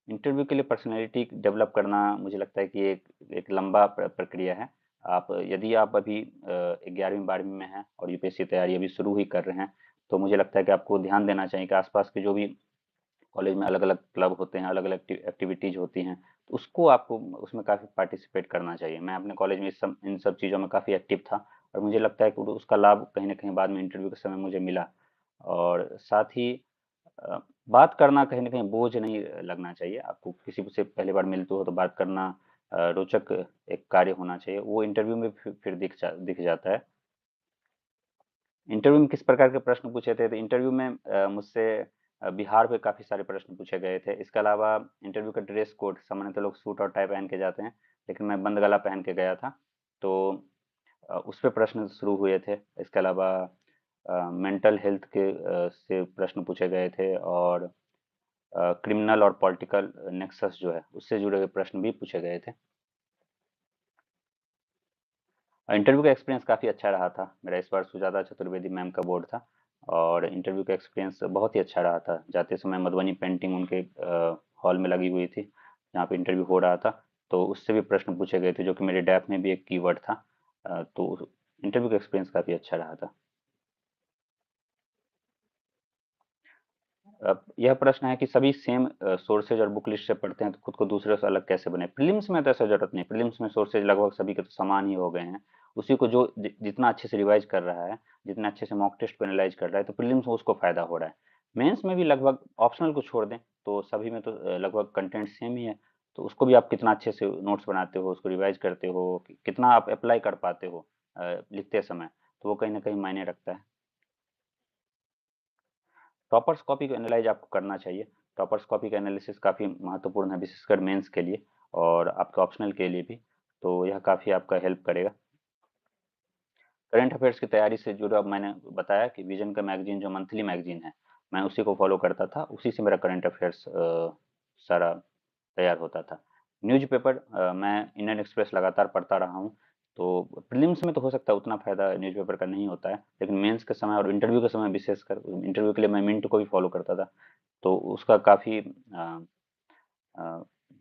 इंटरव्यू के लिए पर्सनैलिटी डेवलप करना मुझे लगता है कि एक एक लंबा प्रक्रिया है। आप यदि आप अभी 11वीं 12वीं में हैं और यूपीएससी तैयारी अभी शुरू ही कर रहे हैं, तो मुझे लगता है कि आपको ध्यान देना चाहिए कि आसपास के जो भी कॉलेज में अलग अलग क्लब होते हैं, अलग अलग एक्टिविटीज होती हैं, तो उसको आपको उसमें काफ़ी पार्टिसिपेट करना चाहिए। मैं अपने कॉलेज में इन सब चीज़ों में काफ़ी एक्टिव था, और मुझे लगता है कि उसका लाभ कहीं ना कहीं बाद में इंटरव्यू के समय मुझे मिला। और साथ ही अ, बात करना कहीं न कहीं बोझ नहीं लगना चाहिए। आपको किसी से पहली बार मिलते हो तो बात करना रोचक एक कार्य होना चाहिए। वो इंटरव्यू में फिर दिख जाता है। इंटरव्यू में किस प्रकार के प्रश्न पूछे थे? तो इंटरव्यू में मुझसे बिहार पे काफ़ी सारे प्रश्न पूछे गए थे। इसके अलावा इंटरव्यू का ड्रेस कोड, सामान्यतः लोग सूट और टाई पहन के जाते हैं, लेकिन मैं बंद गला पहन के गया था। तो उस पे प्रश्न शुरू हुए थे। इसके अलावा मेंटल हेल्थ के से प्रश्न पूछे गए थे, और क्रिमिनल और पॉलिटिकल नेक्सस जो है, उससे जुड़े हुए प्रश्न भी पूछे गए थे। इंटरव्यू का एक्सपीरियंस काफ़ी अच्छा रहा था। मेरा इस बार सुजाता चतुर्वेदी मैम का बोर्ड था, और इंटरव्यू का एक्सपीरियंस बहुत ही अच्छा रहा था। जाते समय मधुबनी पेंटिंग उनके हॉल में लगी हुई थी, जहाँ पे इंटरव्यू हो रहा था, तो उससे भी प्रश्न पूछे गए थे, जो कि मेरे डैप में भी एक कीवर्ड था। तो इंटरव्यू का एक्सपीरियंस काफ़ी अच्छा रहा था। यह प्रश्न है कि सभी सेम सोर्सेज और बुक लिस्ट से पढ़ते हैं, तो खुद को दूसरे से अलग कैसे बने? प्रीलिम्स में तो ऐसा जरूरत नहीं। प्रीलिम्स में सोर्सेज लगभग सभी के तो समान ही हो गए हैं। उसी को जो जितना अच्छे से रिवाइज कर रहा है, जितना अच्छे से मॉक टेस्ट को एनालाइज कर रहा है, तो प्रीलिम्स में उसको फायदा हो रहा है। मेंस में भी लगभग, ऑप्शनल को छोड़ दें तो सभी में तो लगभग कंटेंट सेम ही है। तो उसको भी आप कितना अच्छे से नोट्स बनाते हो, उसको रिवाइज करते हो, कितना आप अप्लाई कर पाते हो लिखते समय, तो वो कहीं ना कहीं मायने रखता है। टॉपर्स कॉपी को एनालाइज आपको करना चाहिए। टॉपर्स कॉपी का एनालिसिस काफ़ी महत्वपूर्ण है, विशेषकर मेंस के लिए और आपके ऑप्शनल के लिए भी। तो यह काफ़ी आपका हेल्प करेगा। करंट अफेयर्स की तैयारी से जुड़ा, मैंने बताया कि विजन का मैगजीन जो मंथली मैगजीन है, मैं उसी को फॉलो करता था। उसी से मेरा करंट अफेयर्स सारा तैयार होता था। न्यूज़पेपर मैं इंडियन एक्सप्रेस लगातार पढ़ता रहा हूँ। तो प्रीलिम्स में तो हो सकता है उतना फ़ायदा न्यूज़पेपर का नहीं होता है, लेकिन मेंस के समय और इंटरव्यू के समय, विशेषकर इंटरव्यू के लिए मैं मिंट को भी फॉलो करता था। तो उसका काफ़ी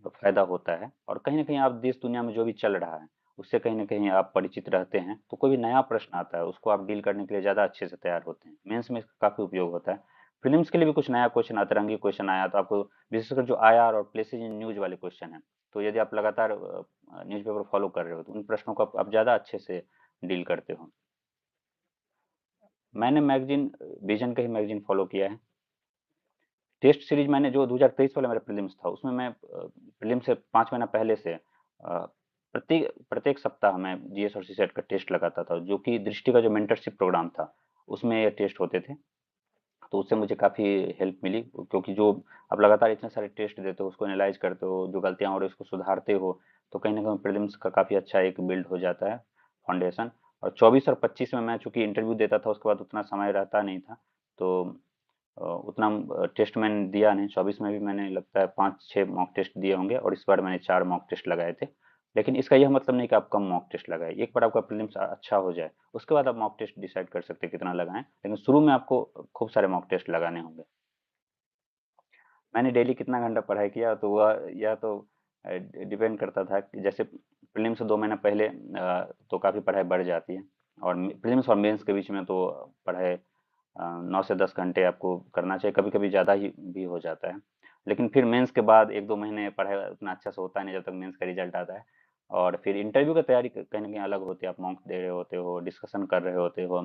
फ़ायदा होता है, और कहीं न कहीं आप देश दुनिया में जो भी चल रहा है, उससे कहीं न कहीं आप परिचित रहते हैं। तो कोई भी नया प्रश्न आता है, उसको आप डील करने के लिए ज़्यादा अच्छे से तैयार होते हैं। मेंस में इसका काफ़ी उपयोग होता है। प्रीलिम्स के लिए भी कुछ नया क्वेश्चन, अतरंगी क्वेश्चन आया, तो आपको विशेषकर जो आईआर और प्लेसेज इन न्यूज़ वाले क्वेश्चन हैं, तो यदि आप लगातार न्यूज़पेपर फॉलो कर रहे हो, तो उन प्रश्नों को आप ज़्यादा अच्छे से डील करते हो। मैंने मैगज़ीन विज़न का ही मैगज़ीन फॉलो किया है। टेस्ट सीरीज मैंने जो 2023 वाला मेरा प्रीलिम्स था, उसमें मैं प्रीलिम्स से 5 महीना पहले से प्रत्येक प्रत्येक सप्ताह मैं जीएस और सीसेट का टेस्ट लगाता था, जो कि दृष्टि का जो मेंटरशिप प्रोग्राम था, उसमें ये टेस्ट होते थे। तो उससे मुझे काफ़ी हेल्प मिली, क्योंकि जो आप लगातार इतने सारे टेस्ट देते हो, उसको एनालाइज करते हो, जो गलतियाँ हो रही है उसको सुधारते हो, तो कहीं न कहीं प्रीलिम्स का काफ़ी अच्छा एक बिल्ड हो जाता है फाउंडेशन। और 24 और 25 में मैं चूँकि इंटरव्यू देता था, उसके बाद उतना समय रहता नहीं था, तो उतना टेस्ट मैंने दिया नहीं। 24 में भी मैंने लगता है 5-6 मॉक टेस्ट दिए होंगे, और इस बार मैंने 4 मॉक टेस्ट लगाए थे। लेकिन इसका यह मतलब नहीं कि आप कम मॉक टेस्ट लगाएँ। एक बार आपका प्रीलिम्स अच्छा हो जाए, उसके बाद आप मॉक टेस्ट डिसाइड कर सकते हैं कितना लगाएँ, लेकिन शुरू में आपको खूब सारे मॉक टेस्ट लगाने होंगे। मैंने डेली कितना घंटा पढ़ाई किया, तो वह यह तो डिपेंड करता था कि जैसे प्रीलिम्स से 2 महीना पहले तो काफ़ी पढ़ाई बढ़ जाती है, और प्रीलिम्स और मेंस के बीच में तो पढ़ाई 9 से 10 घंटे आपको करना चाहिए, कभी-कभी ज़्यादा ही भी हो जाता है। लेकिन फिर मेंस के बाद 1-2 महीने पढ़ाई उतना अच्छा से होता नहीं, जब तक मेंस का रिजल्ट आता है। और फिर इंटरव्यू की तैयारी कहीं न कहीं अलग होती है। आप मॉक दे रहे होते हो, डिस्कशन कर रहे होते हो।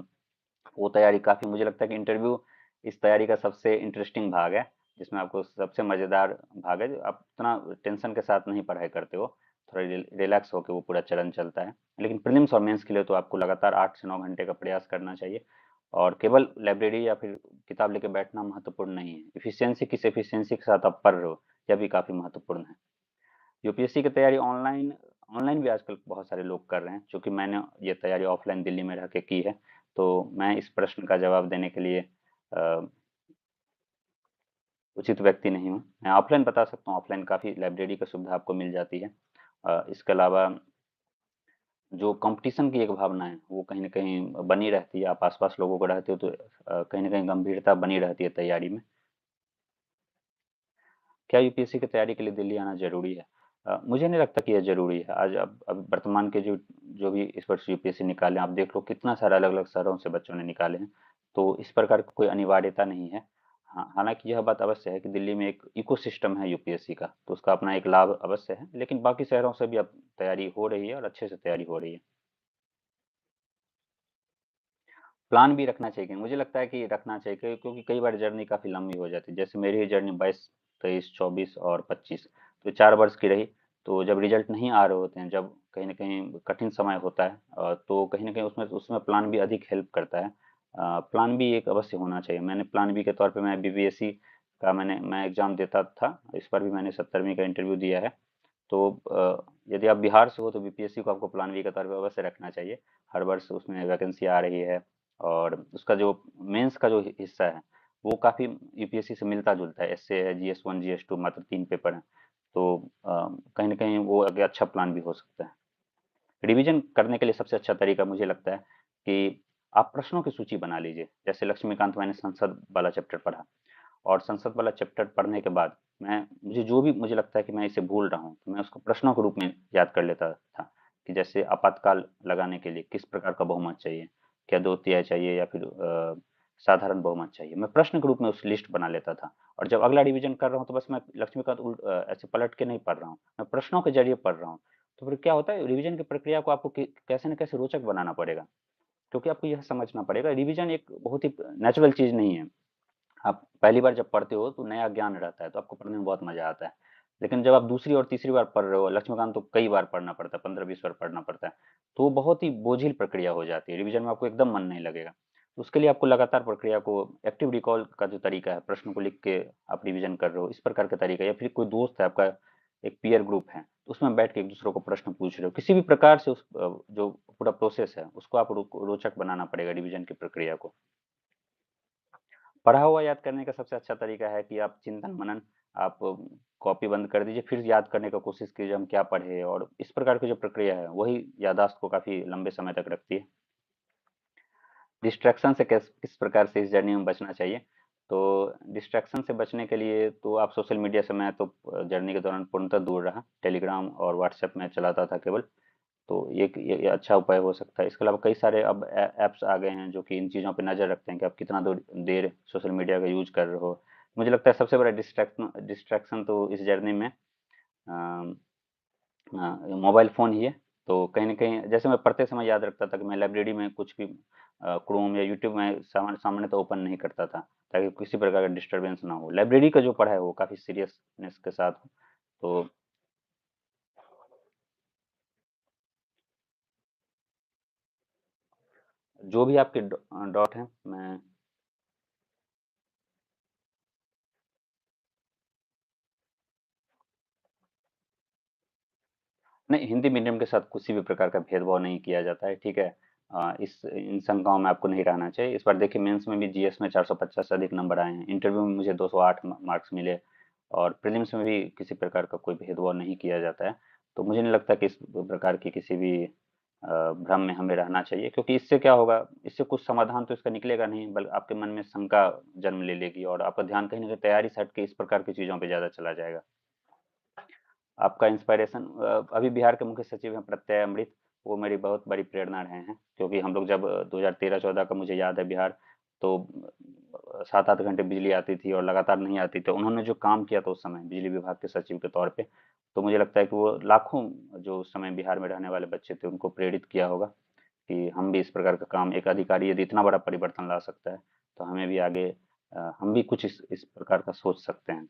वो तैयारी काफ़ी, मुझे लगता है कि इंटरव्यू इस तैयारी का सबसे इंटरेस्टिंग भाग है, जिसमें आपको सबसे मज़ेदार भाग है। आप उतना टेंशन के साथ नहीं पढ़ाई करते हो, थोड़ा रिलैक्स होके वो पूरा चरण चलता है। लेकिन प्रीलिम्स और मेंस के लिए तो आपको लगातार 8 से 9 घंटे का प्रयास करना चाहिए, और केवल लाइब्रेरी या फिर किताब लेके बैठना महत्वपूर्ण नहीं है, एफिशिएंसी किस एफिशिएंसी के साथ आप पढ़ रहे हो, यह भी काफ़ी महत्वपूर्ण है। यूपीएससी की तैयारी ऑनलाइन ऑनलाइन भी आजकल बहुत सारे लोग कर रहे हैं, चूँकि मैंने ये तैयारी ऑफलाइन दिल्ली में रह के की है, तो मैं इस प्रश्न का जवाब देने के लिए उचित व्यक्ति नहीं हूँ। मैं ऑफलाइन बता सकता हूँ, ऑफलाइन काफ़ी लाइब्रेरी की सुविधा आपको मिल जाती है। इसके अलावा जो कॉम्पिटिशन की एक भावना है, वो कहीं न कहीं बनी रहती है। आप आस-पास लोगों को रहते हो तो कहीं न कहीं गंभीरता बनी रहती है तैयारी में। क्या यूपीएससी की तैयारी के लिए दिल्ली आना ज़रूरी है? मुझे नहीं लगता कि यह ज़रूरी है। आज अब वर्तमान के जो जो भी इस वर्ष यूपीएससी निकाले, आप देख लो कितना सारा अलग-अलग शहरों से बच्चों ने निकाले हैं। तो इस प्रकार की कोई अनिवार्यता नहीं है। हाँ, हालाँकि यह बात अवश्य है कि दिल्ली में एक इकोसिस्टम है यूपीएससी का, तो उसका अपना एक लाभ अवश्य है। लेकिन बाकी शहरों से भी अब तैयारी हो रही है और अच्छे से तैयारी हो रही है। प्लान भी रखना चाहिए, मुझे लगता है कि रखना चाहिए क्योंकि कई बार जर्नी काफ़ी लंबी हो जाती है। जैसे मेरी ही जर्नी 22, 23, 24 और 25, तो 4 वर्ष की रही। तो जब रिजल्ट नहीं आ रहे होते हैं, जब कहीं न कहीं कठिन समय होता है, तो कहीं न कहीं उसमें उसमें प्लान बी अधिक हेल्प करता है। प्लान बी एक अवश्य होना चाहिए। मैंने प्लान बी के तौर पे मैं बीपीएससी का मैं एग्ज़ाम देता था। इस बार भी मैंने 17वीं का इंटरव्यू दिया है। तो यदि आप बिहार से हो तो बीपीएससी को आपको प्लान बी के तौर पे अवश्य रखना चाहिए। हर वर्ष उसमें वैकेंसी आ रही है और उसका जो मेंस का जो हिस्सा है, वो काफ़ी यूपीएससी से मिलता-जुलता है। एसए है, जीएस 1, जीएस 2 मात्र 3 पेपर हैं। तो कहीं न कहीं वो आगे अच्छा प्लान भी हो सकता है। रिवीजन करने के लिए सबसे अच्छा तरीका मुझे लगता है कि आप प्रश्नों की सूची बना लीजिए। जैसे लक्ष्मीकांत मैंने संसद वाला चैप्टर पढ़ा। और संसद वाला चैप्टर पढ़ने के बाद मैं मुझे जो भी मुझे लगता है कि मैं इसे भूल रहा हूँ, तो मैं उसको प्रश्नों के रूप में याद कर लेता था कि जैसे आपातकाल लगाने के लिए किस प्रकार का बहुमत चाहिए? क्या 2 तिहाई चाहिए या फिर साधारण बहुमत चाहिए? मैं प्रश्न के रूप में उस लिस्ट बना लेता था और जब अगला रिवीजन कर रहा हूँ, तो बस मैं लक्ष्मीकांत ऐसे पलट के नहीं पढ़ रहा हूँ, मैं प्रश्नों के ज़रिए पढ़ रहा हूँ। तो फिर क्या होता है रिवीजन की प्रक्रिया को आपको कैसे न कैसे रोचक बनाना पड़ेगा, क्योंकि आपको यह समझना पड़ेगा रिवीजन एक बहुत ही नेचुरल चीज़ नहीं है। आप पहली बार जब पढ़ते हो तो नया ज्ञान रहता है, तो आपको पढ़ने में बहुत मज़ा आता है। लेकिन जब आप दूसरी और तीसरी बार पढ़ रहे हो, लक्ष्मीकांत तो कई बार पढ़ना पड़ता है, 15-20 बार पढ़ना पड़ता है, तो वो बहुत ही बोझिल प्रक्रिया हो जाती है, रिवीजन में आपको एकदम मन नहीं लगेगा। तो उसके लिए आपको लगातार प्रक्रिया को एक्टिव रिकॉल का जो तरीका है, प्रश्न को लिख के आप रिवीजन कर रहे हो, इस प्रकार का तरीका या फिर कोई दोस्त है आपका, एक पीयर ग्रुप है, तो उसमें बैठ के एक-दूसरे को प्रश्न पूछ रहे हो, किसी भी प्रकार से जो पूरा प्रोसेस है, उसको आप रोचक बनाना पड़ेगा रिवीजन की प्रक्रिया को। पढ़ा हुआ याद करने का सबसे अच्छा तरीका है कि आप चिंतन-मनन आप कॉपी बंद कर दीजिए, फिर याद करने का कोशिश कीजिए हम क्या पढ़े और इस प्रकार की जो प्रक्रिया है, वही याददाश्त को काफ़ी लंबे समय तक रखती है। डिस्ट्रैक्शन से किस प्रकार से इस जर्नी में बचना चाहिए? तो डिस्ट्रैक्शन से बचने के लिए तो आप सोशल मीडिया से मैं तो जर्नी के दौरान पूर्णतः दूर रहा। टेलीग्राम और व्हाट्सएप मैं चलाता था केवल। तो ये अच्छा उपाय हो सकता है। इसके अलावा कई सारे अब ऐप्स आ गए हैं जो कि इन चीज़ों पे नज़र रखते हैं कि आप कितना देर सोशल मीडिया का यूज़ कर रहे हो। मुझे लगता है सबसे बड़ा डिस्ट्रैक्शन तो इस जर्नी में मोबाइल फ़ोन ही है। तो कहीं न कहीं जैसे मैं पढ़ते समय याद रखता था कि मैं लाइब्रेरी में कुछ भी क्रोम या यूट्यूब में सामान्यतः ओपन नहीं करता था, ताकि किसी प्रकार का डिस्टर्बेंस ना हो। लाइब्रेरी का जो पढ़ा है वो काफ़ी सीरियसनेस के साथ हो। तो जो भी आपके डॉट हैं मैं नहीं, हिंदी मीडियम के साथ किसी भी प्रकार का भेदभाव नहीं किया जाता है, ठीक है? इस इन शंकाओं में आपको नहीं रहना चाहिए। इस बार देखिए मेंस में भी जीएस में 450 से अधिक नंबर आए हैं। इंटरव्यू में मुझे 208 मार्क्स मिले और प्रीलिम्स में भी किसी प्रकार का कोई भेदभाव नहीं किया जाता है। तो मुझे नहीं लगता कि इस प्रकार की किसी भी भ्रम में हमें रहना चाहिए क्योंकि इससे क्या होगा, इससे कुछ समाधान तो इसका निकलेगा नहीं, बल्कि आपके मन में शंका जन्म ले लेगी और आपका ध्यान कहीं न कहीं तैयारी से हट के इस प्रकार की चीज़ों पे ज़्यादा चला जाएगा। आपका इंस्पिरेशन अभी बिहार के मुख्य सचिव हैं प्रत्यय अमृत, वो मेरी बहुत बड़ी प्रेरणा रहे हैं क्योंकि हम लोग जब 2013-14 का मुझे याद है बिहार, तो 7-8 घंटे बिजली आती थी और लगातार नहीं आती, तो उन्होंने जो काम किया था उस समय बिजली विभाग के सचिव के तौर पे, तो मुझे लगता है कि वो लाखों जो उस समय बिहार में रहने वाले बच्चे थे उनको प्रेरित किया होगा कि हम भी इस प्रकार का काम, एक अधिकारी यदि इतना बड़ा परिवर्तन ला सकता है, तो हमें भी आगे हम भी कुछ इस प्रकार का सोच सकते हैं।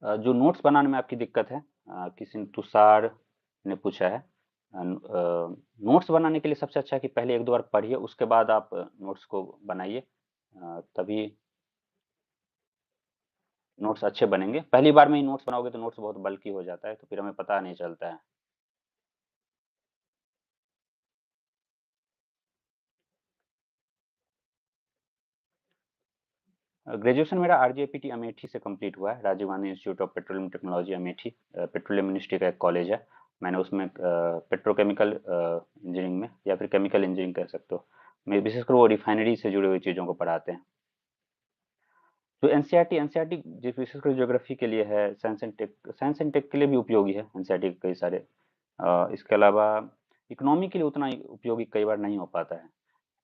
जो नोट्स बनाने में आपकी दिक्कत है, किसी ने तुषार ने पूछा है, नोट्स बनाने के लिए सबसे अच्छा है कि पहले एक दो बार पढ़िए, उसके बाद आप नोट्स को बनाइए, तभी नोट्स अच्छे बनेंगे। पहली बार में ही नोट्स बनाओगे तो नोट्स बहुत बल्की हो जाता है, तो फिर हमें पता नहीं चलता है। ग्रेजुएशन मेरा आरजीआईपीटी अमेठी से कंप्लीट हुआ है, Rajiv Gandhi Institute of Petroleum Technology Amethi. Petroleum ministry का एक कॉलेज है। मैंने उसमें पेट्रोकेमिकल इंजीनियरिंग में, या फिर केमिकल इंजीनियरिंग कह सकते हो, मैं विशेषकर वो रिफाइनरी से जुड़ी हुई चीज़ों को पढ़ाते हैं। तो एनसीईआरटी जिस विशेषकर ज्योग्राफी के लिए है, साइंस एंड टेक के लिए भी उपयोगी है एनसीईआरटी के कई सारे। इसके अलावा इकोनॉमी के लिए उतना उपयोगी कई बार नहीं हो पाता है।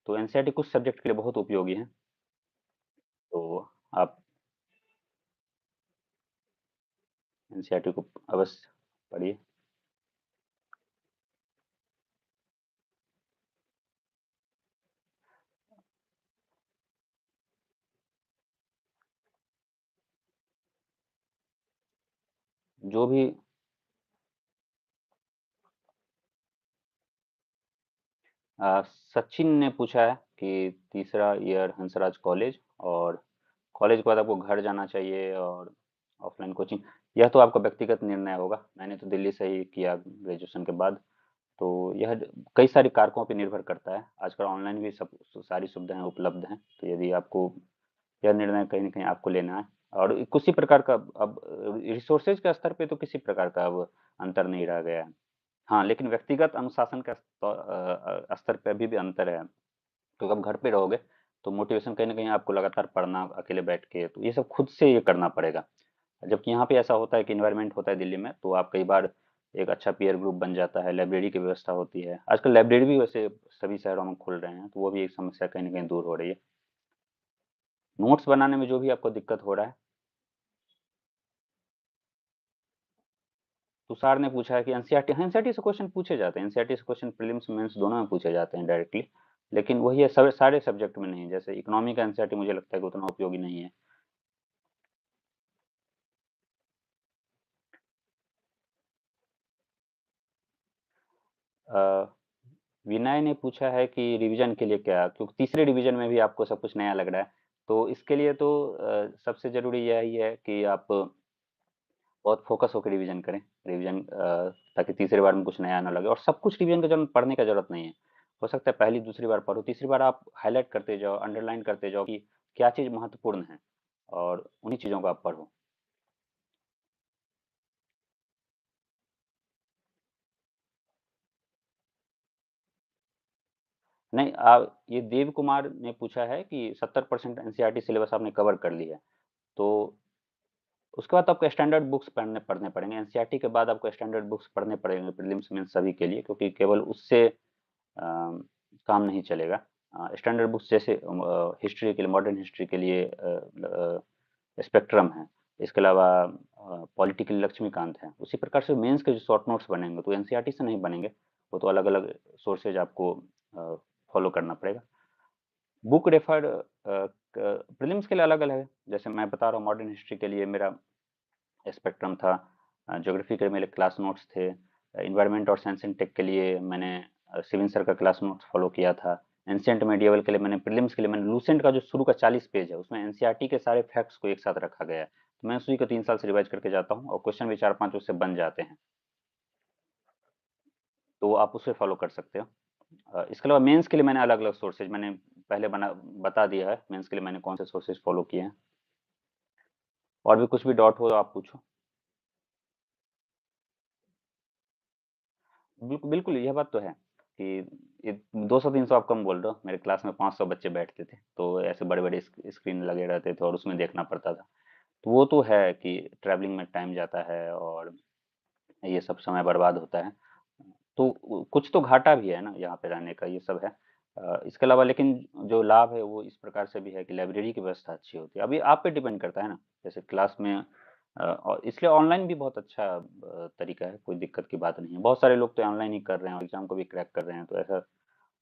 तो एनसीईआरटी कुछ सब्जेक्ट के लिए बहुत उपयोगी है। तो आप एनसीईआरटी को अवश्य पढ़िए। जो भी अ, सचिन ने पूछा है कि तीसरा ईयर हंसराज कॉलेज, और कॉलेज के बाद आपको घर जाना चाहिए और ऑफलाइन कोचिंग, यह तो आपका व्यक्तिगत निर्णय होगा। मैंने तो दिल्ली से ही किया ग्रेजुएशन के बाद। तो यह कई सारे कारकों पर निर्भर करता है। आजकल ऑनलाइन भी सब सारी सुविधाएं उपलब्ध हैं, तो यदि आपको यह निर्णय कहीं न कहीं आपको लेना है। और किसी प्रकार का अब रिसोर्सेज के स्तर पे तो किसी प्रकार का अब अंतर नहीं रह गया है। हाँ, लेकिन व्यक्तिगत अनुशासन का स्तर पे अभी भी अंतर है। तो अब घर पे रहोगे तो मोटिवेशन कहीं न कहीं आपको लगातार पढ़ना अकेले बैठ के, तो ये सब खुद से ये करना पड़ेगा। जबकि यहाँ पे ऐसा होता है कि एनवायरनमेंट होता है दिल्ली में, तो आप कई बार एक अच्छा पीयर ग्रुप बन जाता है, लाइब्रेरी की व्यवस्था होती है। आजकल लाइब्रेरी भी वैसे सभी शहरों में खुल रहे हैं, तो वो भी एक समस्या कहीं न कहीं दूर हो रही है। नोट्स बनाने में जो भी आपको दिक्कत हो रहा है, तुषार ने पूछा है कि एनसीईआरटी, हाँ, एनसीईआरटी से क्वेश्चन पूछे जाते हैं। एनसीईआरटी से क्वेश्चन प्रीलिम्स मेंस दोनों में पूछे जाते हैं डायरेक्टली। लेकिन वही है, सारे सब्जेक्ट में नहीं। जैसे इकोनॉमी का एनसीईआरटी मुझे लगता है कि उतना उपयोगी नहीं है। अ, विनय ने पूछा है कि रिवीजन के लिए क्या, क्योंकि तीसरे रिवीजन में भी आपको सब कुछ नया लग रहा है। तो इसके लिए तो सबसे जरूरी यही है कि आप बहुत फोकस होकर रिवीजन करें। रिवीजन ताकि तीसरी बार में कुछ नया ना लगे। और सब कुछ रिवीजन का जरूरत, पढ़ने का जरूरत नहीं है। हो सकता है पहली दूसरी बार पढ़ो, तीसरी बार आप हाईलाइट करते जाओ, अंडरलाइन करते जाओ कि क्या चीज़ महत्वपूर्ण है, और उन्हीं चीज़ों को आप पढ़ो। नहीं, ये देव कुमार ने पूछा है कि 70% एनसीईआरटी सिलेबस आपने कवर कर लिया है। तो उसके बाद आपको स्टैंडर्ड बुक्स पढ़ने पढ़ने पड़ेंगे। एनसीईआरटी के बाद आपको स्टैंडर्ड बुक्स पढ़ने पड़ेंगे प्रीलिम्स मेंस सभी के लिए, क्योंकि केवल उससे काम नहीं चलेगा। स्टैंडर्ड बुक्स जैसे हिस्ट्री के लिए, मॉडर्न हिस्ट्री के लिए स्पेक्ट्रम है। इसके अलावा पॉलिटिकल लक्ष्मीकांत है। उसी प्रकार से मेंस के जो शॉर्ट नोट्स बनेंगे तो एनसीईआरटी से नहीं बनेंगे, वो तो अलग अलग सोर्सेज आपको फॉलो करना पड़ेगा। बुक रेफर प्रीलिम्स के लिए अलग अलग है। जैसे मैं बता रहा हूँ, मॉडर्न हिस्ट्री के लिए मेरा स्पेक्ट्रम था, ज्योग्राफी के मेरे क्लास नोट्स थे, इन्वायरमेंट और साइंस एंड टेक के लिए मैंने सिविन सर का क्लास नोट्स फॉलो किया था। एंशिएंट मेडिएवल के लिए मैंने, प्रीलिम्स के लिए मैंने लूसेंट का जो शुरू का 40 पेज है उसमें एनसीईआरटी के सारे फैक्ट्स को एक साथ रखा गया है। तो मैं उसी को 3 साल से रिवाइज करके जाता हूँ, और क्वेश्चन भी 4-5 उससे बन जाते हैं। तो आप उसे फॉलो कर सकते हो। इसके अलावा मेंस के लिए मैंने अलग अलग सोर्सेज मैंने पहले बता दिया है, मेंस के लिए मैंने कौन से सोर्सेज फॉलो किए हैं। और भी कुछ भी डाउट हो तो आप पूछो। बिल्कुल बिल्कुल, यह बात तो है कि ये 200-300 आप कम बोल रहे हो। मेरे क्लास में 500 बच्चे बैठते थे, तो ऐसे बड़े बड़े स्क्रीन लगे रहते थे और उसमें देखना पड़ता था। तो वो तो है कि ट्रैवलिंग में टाइम जाता है, और ये सब समय बर्बाद होता है। तो कुछ तो घाटा भी है ना यहाँ पे रहने का, ये सब है। इसके अलावा लेकिन जो लाभ है वो इस प्रकार से भी है कि लाइब्रेरी की व्यवस्था अच्छी होती है। अभी आप पे डिपेंड करता है ना, जैसे क्लास में और इसलिए ऑनलाइन भी बहुत अच्छा तरीका है, कोई दिक्कत की बात नहीं है। बहुत सारे लोग तो ऑनलाइन ही कर रहे हैं और एग्जाम को भी क्रैक कर रहे हैं। तो ऐसा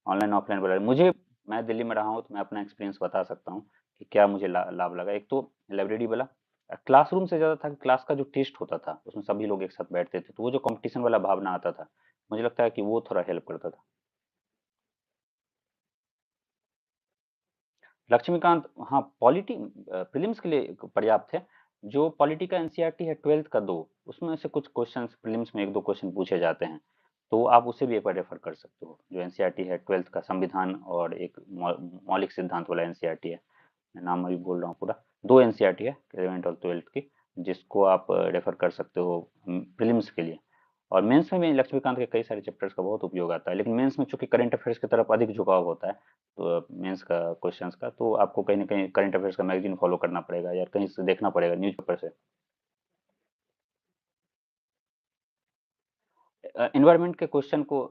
ऑनलाइन ऑफलाइन बोला मुझे, मैं दिल्ली में रहा हूँ तो मैं अपना एक्सपीरियंस बता सकता हूँ कि क्या मुझे लाभ लगा। एक तो लाइब्रेरी वाला, क्लासरूम से ज़्यादा था कि क्लास का जो टेस्ट होता था, उसमें सभी लोग एक साथ बैठते थे, तो वो जो कॉम्पिटिशन वाला भावना आता था, मुझे लगता है कि वो थोड़ा हेल्प करता था। लक्ष्मीकांत, हाँ, प्रीलिम्स के लिए पर्याप्त है। जो पॉलिटी का एनसीईआरटी है 12th का 2, उसमें से कुछ क्वेश्चंस प्रीलिम्स में 1-2 क्वेश्चन पूछे जाते हैं, तो आप उसे भी एक बार रेफर कर सकते हो। जो एनसीईआरटी है 12th का संविधान और एक मौलिक सिद्धांत वाला एनसीईआरटी है, मैं नाम अभी भूल रहा हूँ पूरा। 2 एनसीईआरटी है 11th और 12th की, जिसको आप रेफर कर सकते हो प्रीलिम्स के लिए। और मेंस में भी लक्ष्मीकांत के कई सारे चैप्टर्स का बहुत उपयोग आता है, लेकिन मेंस में चूंकि करंट अफेयर्स की तरफ अधिक झुकाव होता है, तो मेंस का क्वेश्चंस का, तो आपको कहीं ना कहीं करंट अफेयर्स का मैगजीन फॉलो करना पड़ेगा या कहीं से देखना पड़ेगा न्यूज़पेपर से। इन्वायरमेंट के क्वेश्चन को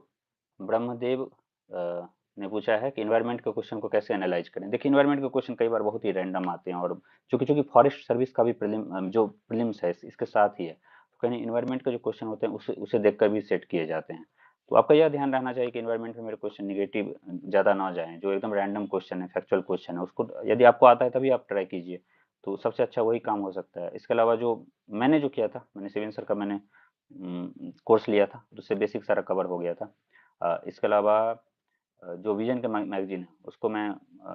ब्रह्मदेव ने पूछा है कि इन्वायरमेंट के क्वेश्चन को कैसे एनालाइज करें। देखिए, इन्वायरमेंट के क्वेश्चन कई बार बहुत ही रैंडम आते हैं, और चूंकि चूंकि फॉरेस्ट सर्विस का भी जो प्रीलिम्स है इसके साथ ही है, तो कहीं इन्वायरमेंट के जो क्वेश्चन होते हैं उसे उसे देखकर भी सेट किए जाते हैं। तो आपका यह ध्यान रहना चाहिए कि इन्वायरमेंट में मेरे क्वेश्चन निगेटिव ज़्यादा ना जाएं। जो एकदम रैंडम क्वेश्चन है, फैक्चुअल क्वेश्चन है, उसको यदि आपको आता है तभी आप ट्राई कीजिए, तो सबसे अच्छा वही काम हो सकता है। इसके अलावा जो मैंने जो किया था, मैंने सिविल सर का मैंने कोर्स लिया था, तो उससे बेसिक सारा कवर हो गया था। इसके अलावा जो विजन का मैगजीन है उसको मैं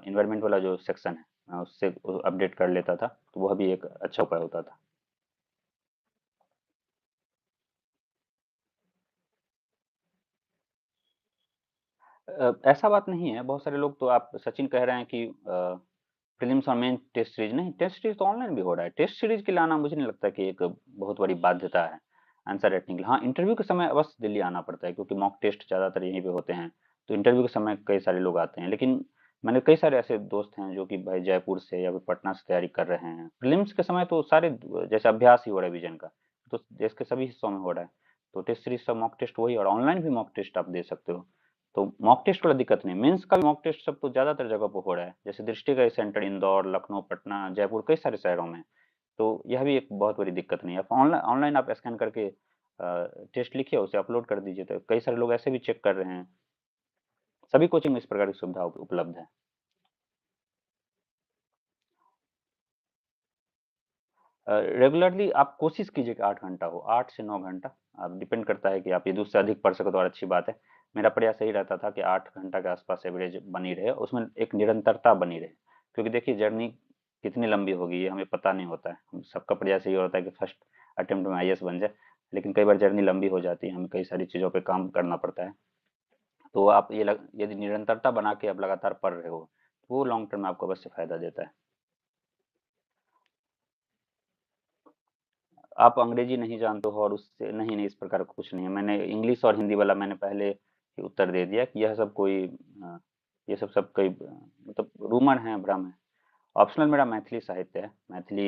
इन्वायरमेंट वाला जो सेक्शन है मैं उससे अपडेट कर लेता था, तो वह भी एक अच्छा उपाय होता था। ऐसा बात नहीं है, बहुत सारे लोग, तो आप सचिन कह रहे हैं कि प्रीलिम्स और मेन टेस्ट सीरीज, नहीं, टेस्ट सीरीज तो ऑनलाइन भी हो रहा है। टेस्ट सीरीज के लाना मुझे नहीं लगता कि एक बहुत बड़ी बाध्यता है आंसर राइटिंग के लिए। हाँ, इंटरव्यू के समय अवश्य दिल्ली आना पड़ता है, क्योंकि मॉक टेस्ट ज़्यादातर यहीं पे होते हैं, तो इंटरव्यू के समय कई सारे लोग आते हैं। लेकिन मैंने कई सारे ऐसे दोस्त हैं जो कि भाई जयपुर से या फिर पटना से तैयारी कर रहे हैं। प्रीलिम्स के समय तो सारे जैसे अभ्यास ही हो रहा है विजन का, तो देश के सभी हिस्सों में हो रहा है, तो टेस्ट सीरीज सब मॉक टेस्ट वही, और ऑनलाइन भी मॉक टेस्ट आप दे सकते हो। तो मॉक टेस्ट वाला दिक्कत नहीं, मेंस का भी मॉक टेस्ट सब तो ज्यादातर जगह पर हो रहा है। जैसे दृष्टि का सेंटर इंदौर, लखनऊ, पटना, जयपुर, कई सारे शहरों में। तो यह भी एक बहुत बड़ी दिक्कत नहीं है। ऑनलाइन ऑनलाइन आप स्कैन करके टेस्ट लिखिए, उसे अपलोड कर दीजिए, तो कई सारे लोग ऐसे भी चेक कर रहे हैं। सभी कोचिंग में इस प्रकार की सुविधा उपलब्ध है। रेगुलरली आप कोशिश कीजिए कि 8 घंटा हो, 8 से 9 घंटा। अब डिपेंड करता है कि आप यदि उससे अधिक पढ़ सको तो और अच्छी बात है। मेरा प्रयास यही रहता था कि 8 घंटा के आसपास एवरेज बनी रहे, उसमें एक निरंतरता बनी रहे, क्योंकि देखिए जर्नी कितनी लंबी होगी ये हमें पता नहीं होता है। हम सबका प्रयास यही होता है कि फर्स्ट अटेम्प्ट में आईएएस बन जाए, लेकिन कई बार जर्नी लंबी हो जाती है, हमें कई सारी चीज़ों पे काम करना पड़ता है। तो आप यदि निरंतरता बना के आप लगातार पढ़ रहे हो, तो वो लॉन्ग टर्म में आपको अवश्य फायदा देता है। आप अंग्रेजी नहीं जानते हो और उससे, नहीं नहीं, इस प्रकार का कुछ नहीं है। मैंने इंग्लिश और हिंदी वाला मैंने पहले ही उत्तर दे दिया कि यह सब कोई ये सब कोई मतलब रूमर है, भ्रम है। ऑप्शनल मेरा मैथिली साहित्य है। मैथिली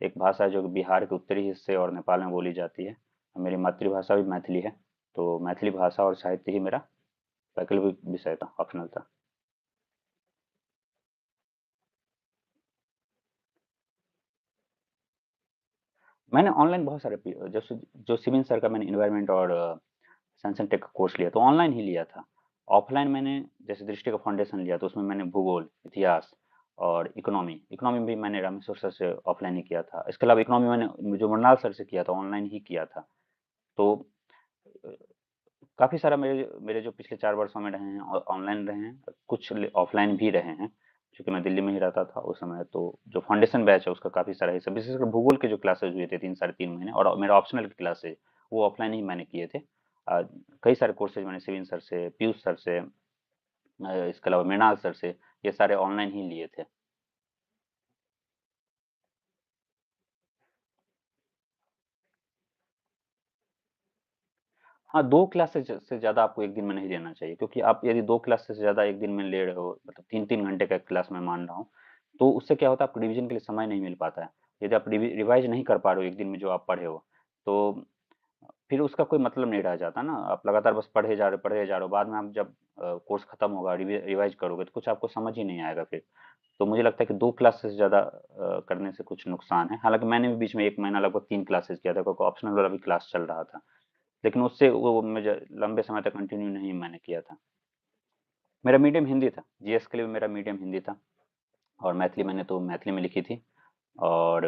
एक भाषा है जो कि बिहार के उत्तरी हिस्से और नेपाल में बोली जाती है। मेरी मातृभाषा भी मैथिली है, तो मैथिली भाषा और साहित्य ही मेरा वैकल्पिक विषय था, ऑप्शनल था। मैंने ऑनलाइन बहुत सारे जो सिविल सर का मैंने इन्वायरमेंट और सैमसंग टेक का कोर्स लिया तो ऑनलाइन ही लिया था। ऑफलाइन मैंने जैसे दृष्टि का फाउंडेशन लिया, तो उसमें मैंने भूगोल, इतिहास और इकोनॉमी इकोनॉमी भी मैंने रामेश्वर सर से ऑफलाइन ही किया था। इसके अलावा इकोनॉमी मैंने जो मृणाल सर से किया था ऑनलाइन ही किया था। तो काफ़ी सारा मेरे मेरे जो पिछले 4 वर्षों में रहे हैं ऑनलाइन रहे हैं, कुछ ऑफलाइन भी रहे हैं, क्योंकि मैं दिल्ली में ही रहता था उस समय। तो जो फाउंडेशन बैच है उसका काफ़ी सारा हिस्सा, विशेषकर भूगोल के जो क्लासेज हुए थे 3 साढ़े 3 महीने, और मेरा ऑप्शनल के क्लासेज वो ऑफलाइन ही मैंने किए थे। कई सारे कोर्सेज मैंने सिविन सर से, पीयूष सर से, इसके अलावा मृणाल सर से, ये सारे ऑनलाइन ही लिए थे। हाँ, 2 क्लासेस से ज़्यादा आपको एक दिन में नहीं लेना चाहिए, क्योंकि आप यदि 2 क्लास से ज़्यादा एक दिन में ले रहे हो, मतलब 3-3 घंटे का क्लास मैं मान रहा हूँ, तो उससे क्या होता है, आपको रिवीजन के लिए समय नहीं मिल पाता है। यदि आप रिवाइज नहीं कर पा रहे हो एक दिन में जो आप पढ़े हो, तो फिर उसका कोई मतलब नहीं रह जाता ना। आप लगातार बस पढ़े जा रहे हो, बाद में आप जब कोर्स खत्म होगा, रिवाइज करोगे, तो कुछ आपको समझ ही नहीं आएगा फिर। तो मुझे लगता है कि 2 क्लास से ज़्यादा करने से कुछ नुकसान है। हालाँकि मैंने भी बीच में 1 महीना लगभग 3 क्लासेस किया था, क्योंकि ऑप्शनल वाला भी क्लास चल रहा था। लेकिन उससे वो मुझे लंबे समय तक कंटिन्यू नहीं मैंने किया था। मेरा मीडियम हिंदी था, जीएस के लिए भी मेरा मीडियम हिंदी था, और मैथिली मैंने तो मैथिली में लिखी थी। और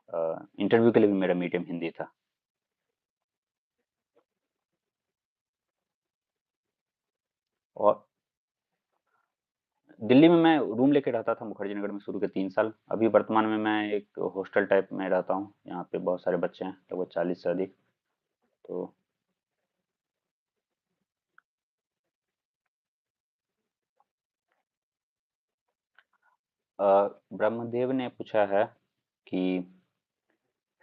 इंटरव्यू के लिए भी मेरा मीडियम हिंदी था। और दिल्ली में मैं रूम लेके रहता था मुखर्जी नगर में शुरू के 3 साल। अभी वर्तमान में मैं एक हॉस्टल टाइप में रहता हूँ। यहाँ पे बहुत सारे बच्चे हैं, लगभग 40 से अधिक। तो ब्रह्मदेव ने पूछा है कि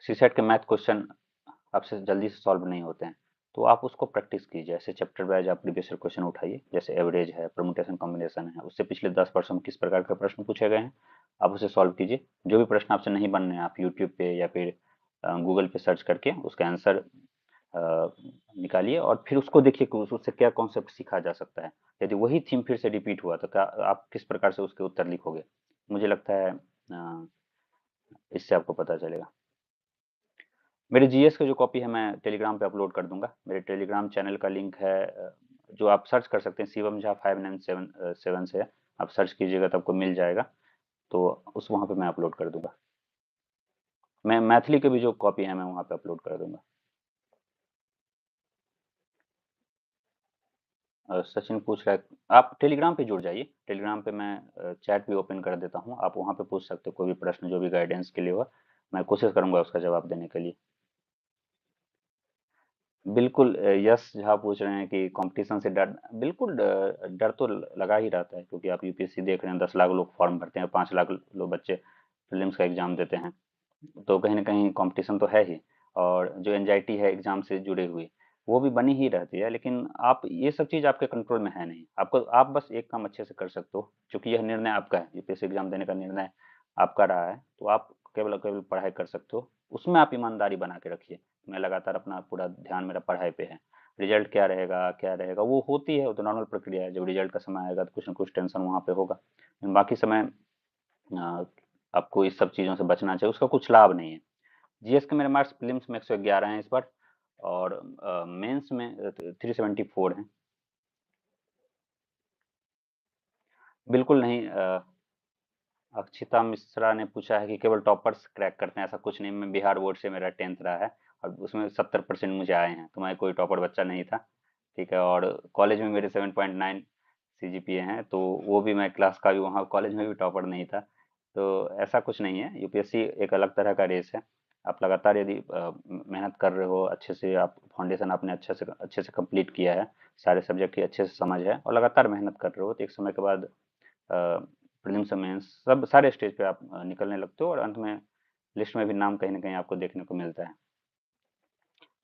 सीसेट के मैथ क्वेश्चन आपसे जल्दी से सॉल्व नहीं होते हैं, तो आप उसको प्रैक्टिस कीजिए। ऐसे चैप्टर वाइज आप प्रीवियस ईयर क्वेश्चन उठाइए, जैसे एवरेज है, परमुटेशन कॉम्बिनेशन है, उससे पिछले 10 वर्ष में किस प्रकार के प्रश्न पूछे गए हैं, आप उसे सॉल्व कीजिए। जो भी प्रश्न आपसे नहीं बन रहे हैं, आप यूट्यूब पे या फिर गूगल पे सर्च करके उसका आंसर निकालिए और फिर उसको देखिए कि उससे क्या कॉन्सेप्ट सीखा जा सकता है। यदि वही थीम फिर से रिपीट हुआ तो क्या आप किस प्रकार से उसके उत्तर लिखोगे। मुझे लगता है इससे आपको पता चलेगा। मेरे जीएस का जो कॉपी है मैं टेलीग्राम पे अपलोड कर दूंगा। मेरे टेलीग्राम चैनल का लिंक है, जो आप सर्च कर सकते हैं, शिवम झा 5977 से आप सर्च कीजिएगा तो आपको मिल जाएगा। तो उस वहाँ पे मैं अपलोड कर दूंगा। मैं मैथिली की भी जो कॉपी है मैं वहाँ पे अपलोड कर दूंगा। सचिन पूछ रहा है, आप टेलीग्राम पे जुड़ जाइए। टेलीग्राम पे मैं चैट भी ओपन कर देता हूँ, आप वहाँ पे पूछ सकते हो कोई भी प्रश्न जो भी गाइडेंस के लिए हो। मैं कोशिश करूंगा उसका जवाब देने के लिए। बिल्कुल, यश झा पूछ रहे हैं कि कंपटीशन से डर, बिल्कुल डर तो लगा ही रहता है, क्योंकि आप यूपीएससी देख रहे हैं, 10 लाख लोग फॉर्म भरते हैं, 5 लाख लोग बच्चे प्रीलिम्स का एग्जाम देते हैं। तो कहीं ना कहीं कंपटीशन तो है ही। और जो एंजाइटी है एग्जाम से जुड़े हुए, वो भी बनी ही रहती है। लेकिन आप ये सब चीज़ आपके कंट्रोल में है नहीं। आपको आप बस एक काम अच्छे से कर सकते हो, क्योंकि यह निर्णय आपका है, यूपीएससी एग्जाम देने का निर्णय आपका रहा है। तो आप केवल और केवल पढ़ाई कर सकते हो, उसमें आप ईमानदारी बना के रखिए। मैं लगातार अपना पूरा ध्यान मेरा पढ़ाई पे है। रिजल्ट क्या रहेगा वो होती है, वो तो नॉर्मल प्रक्रिया है। जब रिजल्ट का समय आएगा तो कुछ ना कुछ टेंशन वहाँ पे होगा, लेकिन बाकी समय अ, आपको इस सब चीज़ों से बचना चाहिए, उसका कुछ लाभ नहीं है। जीएस के मेरे मार्क्स प्रीलिम्स में 111 हैं इस बार, और मेंस में 374 हैं। बिल्कुल नहीं। अक्षिता मिश्रा ने पूछा है कि केवल टॉपर्स क्रैक करते हैं, ऐसा कुछ नहीं। मैं बिहार बोर्ड से मेरा 10th रहा है और उसमें 70% मुझे आए हैं, तो मैं कोई टॉपर बच्चा नहीं था। ठीक है, और कॉलेज में मेरे 7.9 सीजीपीए हैं, तो वो भी मैं क्लास का भी वहाँ कॉलेज में भी टॉपर नहीं था। तो ऐसा कुछ नहीं है, यूपीएससी एक अलग तरह का रेस है। आप लगातार यदि मेहनत कर रहे हो अच्छे से, आप फाउंडेशन आपने अच्छे से कंप्लीट किया है, सारे सब्जेक्ट की अच्छे से समझ है और लगातार मेहनत कर रहे हो, तो एक समय के बाद प्रीलिम्स मेंस सब सारे स्टेज पे आप निकलने लगते हो, और अंत में लिस्ट में भी नाम कहीं ना कहीं आपको देखने को मिलता है।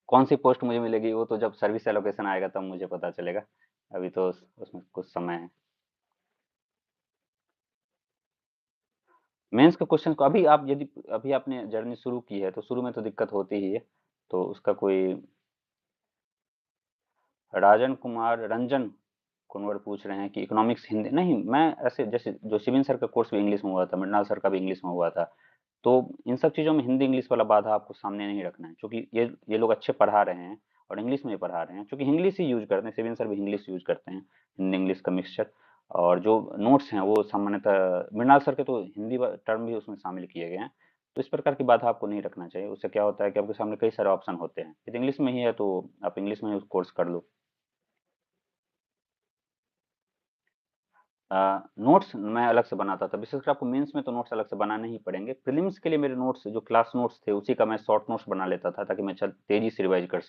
कौन सी पोस्ट मुझे मिलेगी वो तो जब सर्विस एलोकेशन आएगा तब मुझे पता चलेगा। अभी तो उसमें कुछ समय है। मेंस के क्वेश्चन को अभी आप यदि अभी आपने जर्नी शुरू की है तो शुरू में तो दिक्कत होती ही है। तो उसका कोई, राजन कुमार रंजन कुनवर पूछ रहे हैं कि इकोनॉमिक्स हिंदी नहीं, मैं ऐसे जैसे जो शिविन सर का कोर्स भी इंग्लिश में हुआ था, मृणाल सर का भी इंग्लिश में हुआ था। तो इन सब चीज़ों में हिंदी इंग्लिश वाला बाधा आपको सामने नहीं रखना है, क्योंकि ये लोग अच्छे पढ़ा रहे हैं और इंग्लिश में भी पढ़ा रहे हैं, क्योंकि इंग्लिश ही यूज करते हैं, शिविन सर भी इंग्लिश यूज करते हैं, हिंदी इंग्लिश का मिक्सचर। और जो नोट्स हैं वो सामान्यतः मृणाल सर के तो हिंदी टर्म भी उसमें शामिल किए गए हैं। तो इस प्रकार की बाधा आपको नहीं रखना चाहिए। उससे क्या होता है कि आपके सामने कई सारे ऑप्शन होते हैं, यदि इंग्लिश में ही है तो आप इंग्लिश में ही कोर्स कर लो। नोट्स मैं अलग से बनाता था, विशेषकर आपको मेंस में तो नोट्स अलग से बनाने ही पड़ेंगे। प्रीलिम्स के लिए मेरे नोट्स जो क्लास नोट्स थे उसी का मैं शॉर्ट नोट्स बना लेता था, ताकि मैं चल तेजी से रिवाइज कर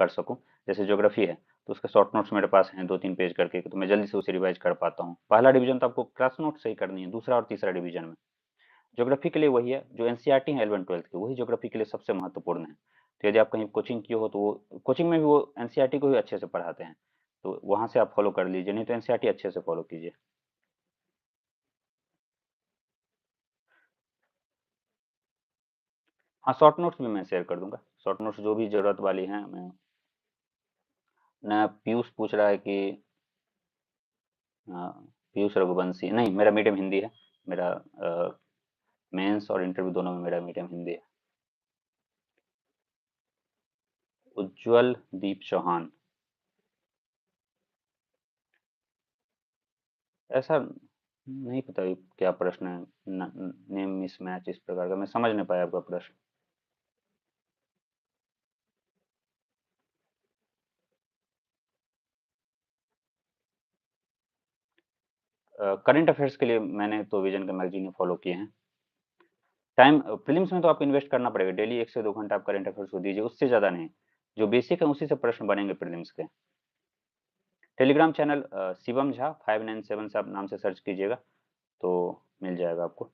सकूं। जैसे ज्योग्राफी है तो उसके शॉर्ट नोट्स मेरे पास हैं 2-3 पेज करके, तो मैं जल्दी से उसे रिवाइज कर पाता हूँ। पहला डिवीजन तो आपको क्लास नोट से ही करनी है, दूसरा और तीसरा डिवीजन में। ज्योग्राफी के लिए वही है जो एनसीईआरटी है 11th-12th की, वही ज्योग्राफी के लिए सबसे महत्वपूर्ण है। तो यदि आप कहीं कोचिंग किए हो तो वो कोचिंग में भी वो एनसीईआरटी को भी अच्छे से पढ़ाते हैं, तो वहां से आप फॉलो कर लीजिए, नहीं तो एनसीईआरटी अच्छे से फॉलो कीजिए। हाँ, शॉर्ट नोट्स भी मैं शेयर कर दूंगा। शॉर्ट नोट्स जो भी जरूरत वाली हैं मैं। न पीयूष पूछ रहा है कि पीयूष रघुवंशी, नहीं मेरा मीडियम हिंदी है। मेरा मेंस और इंटरव्यू दोनों में मेरा मीडियम हिंदी है। उज्जवल दीप चौहान, ऐसा नहीं पता ये क्या प्रश्न है? नेम मिसमैच इस प्रकार का मैं समझ नहीं पाया आपका प्रश्न। करंट अफेयर्स के लिए मैंने तो विजन का मैगजीन ही फॉलो किए हैं। टाइम प्रीलिम्स में तो आपको इन्वेस्ट करना पड़ेगा, डेली 1 से 2 घंटा आप करंट अफेयर्स को दीजिए, उससे ज़्यादा नहीं। जो बेसिक है उसी से प्रश्न बनेंगे प्रीलिम्स के। टेलीग्राम चैनल शिवम झा 597 से आप नाम से सर्च कीजिएगा तो मिल जाएगा आपको।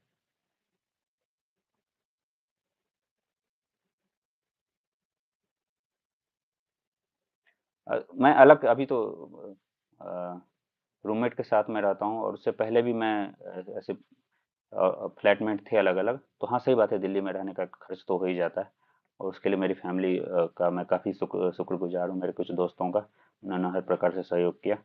मैं अलग अभी तो रूममेट के साथ में रहता हूँ, और उससे पहले भी मैं ऐसे फ्लैटमेट थे अलग अलग। तो हाँ, सही बात है, दिल्ली में रहने का खर्च तो हो ही जाता है, और उसके लिए मेरी फैमिली का मैं काफ़ी शुक्रगुजार हूँ, मेरे कुछ दोस्तों का, उन्होंने हर प्रकार से सहयोग किया।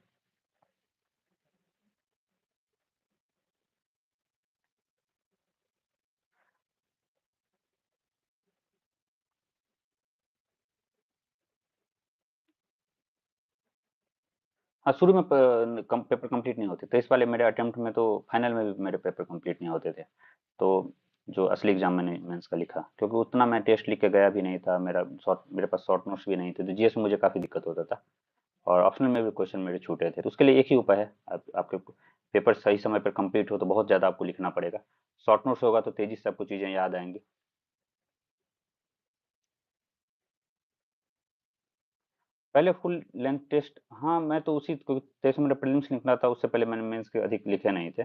हाँ, शुरू में पेपर कंप्लीट नहीं होते थे, इस वाले मेरे अटेम्प्ट में तो फाइनल में भी मेरे पेपर कंप्लीट नहीं होते थे। तो जो असली एग्जाम मैंने मेंस का लिखा, क्योंकि उतना मैं टेस्ट लिख के गया भी नहीं था, मेरे पास शॉर्ट नोट्स भी नहीं थे, तो जीएस में मुझे काफ़ी दिक्कत होता था, और ऑप्शनल में भी क्वेश्चन मेरे छूटे थे। तो उसके लिए एक ही उपाय है, आपके पेपर सही समय पर कंप्लीट हो तो बहुत ज़्यादा आपको लिखना पड़ेगा। शॉर्ट नोट्स होगा तो तेज़ी से आपको चीज़ें याद आएंगी। पहले फुल लेंथ टेस्ट, हाँ मैं तो उसी जैसे मेरा प्रीलिम्स निकला था, उससे पहले मैंने मेंस के अधिक लिखे नहीं थे।